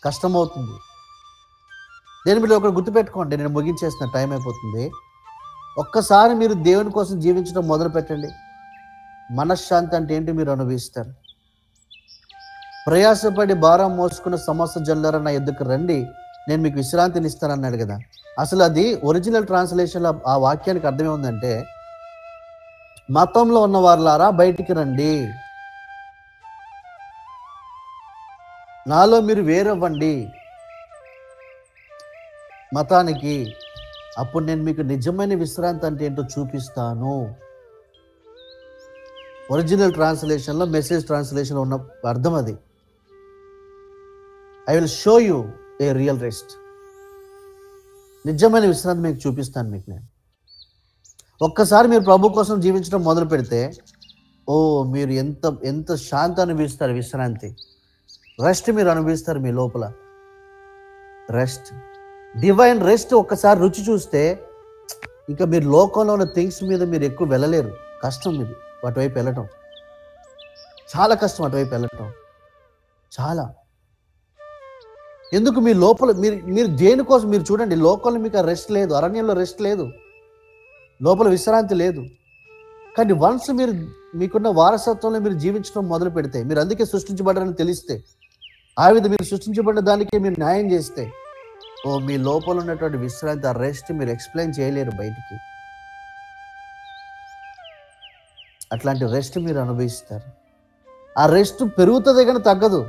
Speaker 2: కష్టమవుతుంది. నేను మీరు ఒకటి గుర్తుపెట్టుకోండి, నేను ముగించేసిన టైం అయిపోతుంది. ఒక్కసారి మీరు దేవుని కోసం జీవించడం మొదలు పెట్టండి, మనశ్శాంతి అంటే ఏంటి మీరు అనుభవిస్తారు. ప్రయాసపడి భారం మోసుకున్న సమస్త జనులారా నా ఎద్దుకు రండి, నేను మీకు విశ్రాంతిని ఇస్తానన్నాడు కదా. అసలు అది ఒరిజినల్ ట్రాన్స్లేషన్లో ఆ వాక్యానికి అర్థం ఏముందంటే, మతంలో ఉన్న వారులారా బయటికి రండి, నాలో మీరు వేరవ్వండి మతానికి, అప్పుడు నేను మీకు నిజమైన విశ్రాంతి అంటే ఏంటో చూపిస్తాను. ఒరిజినల్ ట్రాన్స్లేషన్లో, మెసేజ్ ట్రాన్స్లేషన్లో ఉన్న అర్థం అది. I will show you A real rest. నిజమైన విశ్రాంతి మీకు చూపిస్తాను మీకు నేను. ఒక్కసారి మీరు ప్రభు కోసం జీవించడం మొదలు పెడితే మీరు ఎంత శాంతి అనుభవిస్తారు, విశ్రాంతి, రెస్ట్ మీరు అనుభవిస్తారు మీ లోపల. రెస్ట్, డివైన్ రెస్ట్ ఒక్కసారి రుచి చూస్తే ఇంకా మీరు లోకంలో ఉన్న థింగ్స్ మీద మీరు ఎక్కువ వెళ్ళలేరు. కష్టం ఇది, అటువైపు వెళ్ళటం చాలా కష్టం, అటువైపు వెళ్ళటం చాలా. ఎందుకు మీ లోపల మీరు దేనికోసం మీరు చూడండి, లోకంలో మీకు ఆ రెస్ట్ లేదు, అరణ్యంలో రెస్ట్ లేదు, లోపల విశ్రాంతి లేదు. కానీ వన్స్ మీరు మీకున్న వారసత్వంలో మీరు జీవించడం మొదలు పెడితే, మీరు అందుకే సృష్టించబడ్డారని తెలిస్తే, ఆ విధంగా మీరు సృష్టించబడిన దానికి మీరు న్యాయం చేస్తే, మీ లోపల ఉన్నటువంటి విశ్రాంతి, ఆ రెస్ట్ మీరు ఎక్స్ప్లెయిన్ చేయలేరు బయటికి. అట్లాంటి రెస్ట్ మీరు అనుభవిస్తారు. ఆ రెస్ట్ పెరుగుతుంది కానీ తగ్గదు.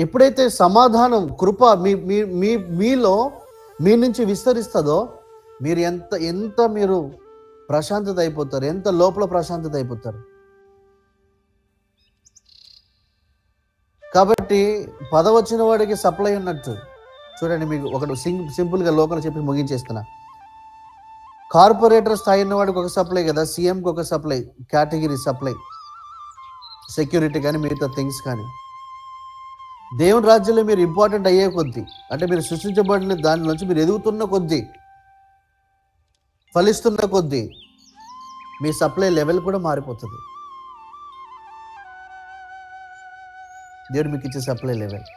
Speaker 2: ఎప్పుడైతే సమాధానం, కృప మీలో మీ నుంచి విస్తరిస్తుందో, మీరు ఎంత మీరు ప్రశాంతత అయిపోతారు, ఎంత లోపల ప్రశాంతత అయిపోతారు. కాబట్టి పదవచ్చిన వాడికి సప్లై ఉన్నట్టు చూడండి. మీకు ఒకటి సింపుల్గా లోకల్ చెప్పి ముగించేస్తున్నా. కార్పొరేటర్ స్థాయి ఉన్న వాడికి ఒక సప్లై కదా, సీఎంకి ఒక సప్లై, కేటగిరీ సప్లై, సెక్యూరిటీ కానీ మిగతా థింగ్స్ కానీ. దేవుని రాజ్యంలో మీరు ఇంపార్టెంట్ అయ్యే కొద్దీ, అంటే మీరు సృష్టించబడిన దాని నుంచి మీరు ఎదుగుతున్న కొద్దీ, ఫలిస్తున్న కొద్దీ మీ సప్లై లెవెల్ కూడా మారిపోతుంది. దేవుడు మీకు ఇచ్చే సప్లై లెవెల్.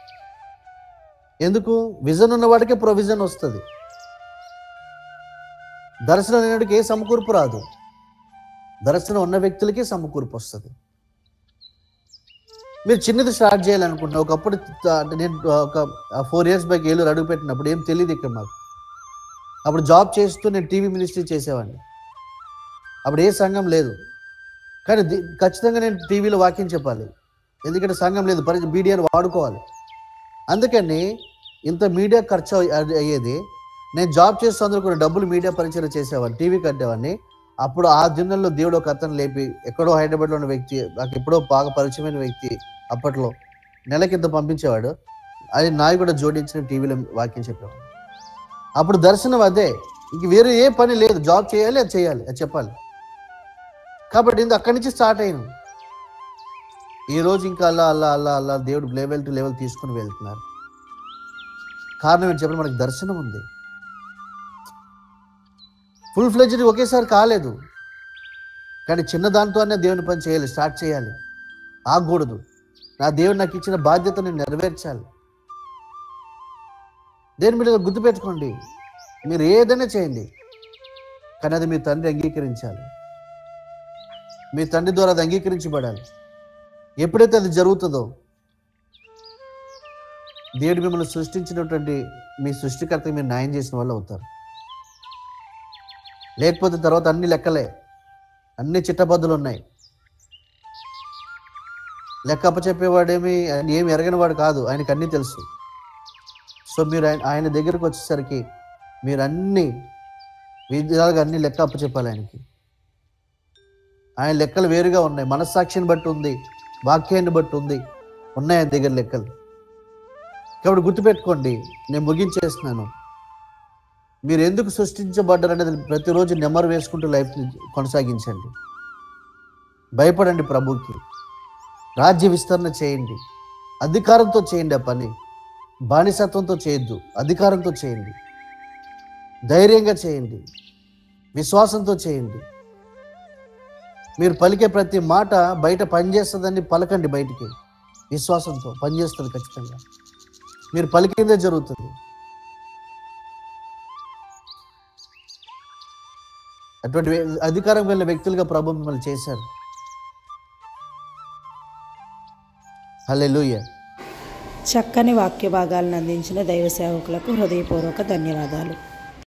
Speaker 2: ఎందుకు? విజన్ ఉన్నవాడికే ప్రొవిజన్ వస్తుంది. దర్శనం లేనివాడికి ఏ సమకూర్పు రాదు, దర్శనం ఉన్న వ్యక్తులకే సమకూర్పు వస్తుంది. మీరు చిన్నది స్టార్ట్ చేయాలనుకుంటున్నా. ఒకప్పుడు నేను ఒక 4 years బ్యాక్ ఏలూరు అడుగు పెట్టినప్పుడు ఏం తెలియదు ఇక్కడ మాకు. అప్పుడు జాబ్ చేస్తూ నేను టీవీ మినిస్ట్రీ చేసేవాడిని. అప్పుడు ఏ సంఘం లేదు, కానీ ఖచ్చితంగా నేను టీవీలో వాక్యం చెప్పాలి, ఎందుకంటే సంఘం లేదు, మీడియాను వాడుకోవాలి. అందుకని ఇంత మీడియా ఖర్చు అయ్యేది. నేను జాబ్ చేస్తూ అందరూ కొన్ని డబ్బులు మీడియా పరిచయం చేసేవాడిని, టీవీ కట్టేవాడిని. అప్పుడు ఆ దినాల్లో దేవుడు ఒక అతను లేపి, ఎక్కడో హైదరాబాద్లో ఉన్న వ్యక్తి, నాకు ఎప్పుడో బాగా పరిచయమైన వ్యక్తి, అప్పట్లో నెలకింత పంపించేవాడు. అది నాయి కూడా జోడించిన టీవీలో వాక్యం చెప్పేవాడు. అప్పుడు దర్శనం అదే, ఇంక వేరే ఏ పని లేదు, జాబ్ చేయాలి, అది చేయాలి, అది చెప్పాలి. కాబట్టి ఇది అక్కడి నుంచి స్టార్ట్ అయ్యాను. ఈరోజు ఇంకా అలా దేవుడు లెవెల్ టు లెవెల్ తీసుకుని వెళ్తున్నారు. కారణం ఏంటి చెప్పండి? మనకు దర్శనం ఉంది. ఫుల్ ఫ్లెడ్జ్డ్ ఒకేసారి కాలేదు, కానీ చిన్న దాంతోనే దేవుని పని చేయాలి, స్టార్ట్ చేయాలి, ఆగకూడదు. నా దేవుడు నాకు ఇచ్చిన బాధ్యతను నెరవేర్చాలి. దేని మీద గుర్తుపెట్టుకోండి, మీరు ఏదైనా చేయండి, కానీ అది మీ తండ్రి అంగీకరించాలి, మీ తండ్రి ద్వారా అది అంగీకరించబడాలి. ఎప్పుడైతే అది జరుగుతుందో, దేవుడు మిమ్మల్ని సృష్టించినటువంటి మీ సృష్టికర్తకి మీరు న్యాయం చేసిన వాళ్ళు అవుతారు. లేకపోతే తర్వాత అన్ని లెక్కలే, అన్ని చిట్టబద్దులు ఉన్నాయి. లెక్క అప్పచెప్పేవాడేమి ఏమి ఎరగని వాడు కాదు, ఆయనకు అన్నీ తెలుసు. సో మీరు ఆయన దగ్గరకు వచ్చేసరికి మీరు అన్ని విధాలుగా అన్ని లెక్క అప్పచెప్పాలి ఆయనకి. ఆయన లెక్కలు వేరుగా ఉన్నాయి, మనస్సాక్షిని బట్టి ఉంది, వాక్యాన్ని బట్టి ఉంది, ఉన్నాయి ఆయన దగ్గర లెక్కలు. కాబట్టి గుర్తుపెట్టుకోండి, నేను ముగించేస్తున్నాను. మీరు ఎందుకు సృష్టించబడ్డారనేది ప్రతిరోజు నెమరు వేసుకుంటూ లైఫ్ని కొనసాగించండి. భయపడండి ప్రభుకి, రాజ్య విస్తరణ చేయండి, అధికారంతో చేయండి. ఆ పని బానిసత్వంతో చేయొద్దు, అధికారంతో చేయండి, ధైర్యంగా చేయండి, విశ్వాసంతో చేయండి. మీరు పలికే ప్రతి మాట బయట పనిచేస్తుందని పలకండి. బయటికి విశ్వాసంతో పనిచేస్తుంది ఖచ్చితంగా. మీరు పలికిందే జరుగుతుంది. అటువంటి అధికారం కలిగిన వ్యక్తులుగా ప్రభు మిమ్మల్ని చేశారు. హల్లెలూయా.
Speaker 1: చక్కని వాక్య భాగాలను అందించిన దైవ సేవకులకు హృదయపూర్వక ధన్యవాదాలు.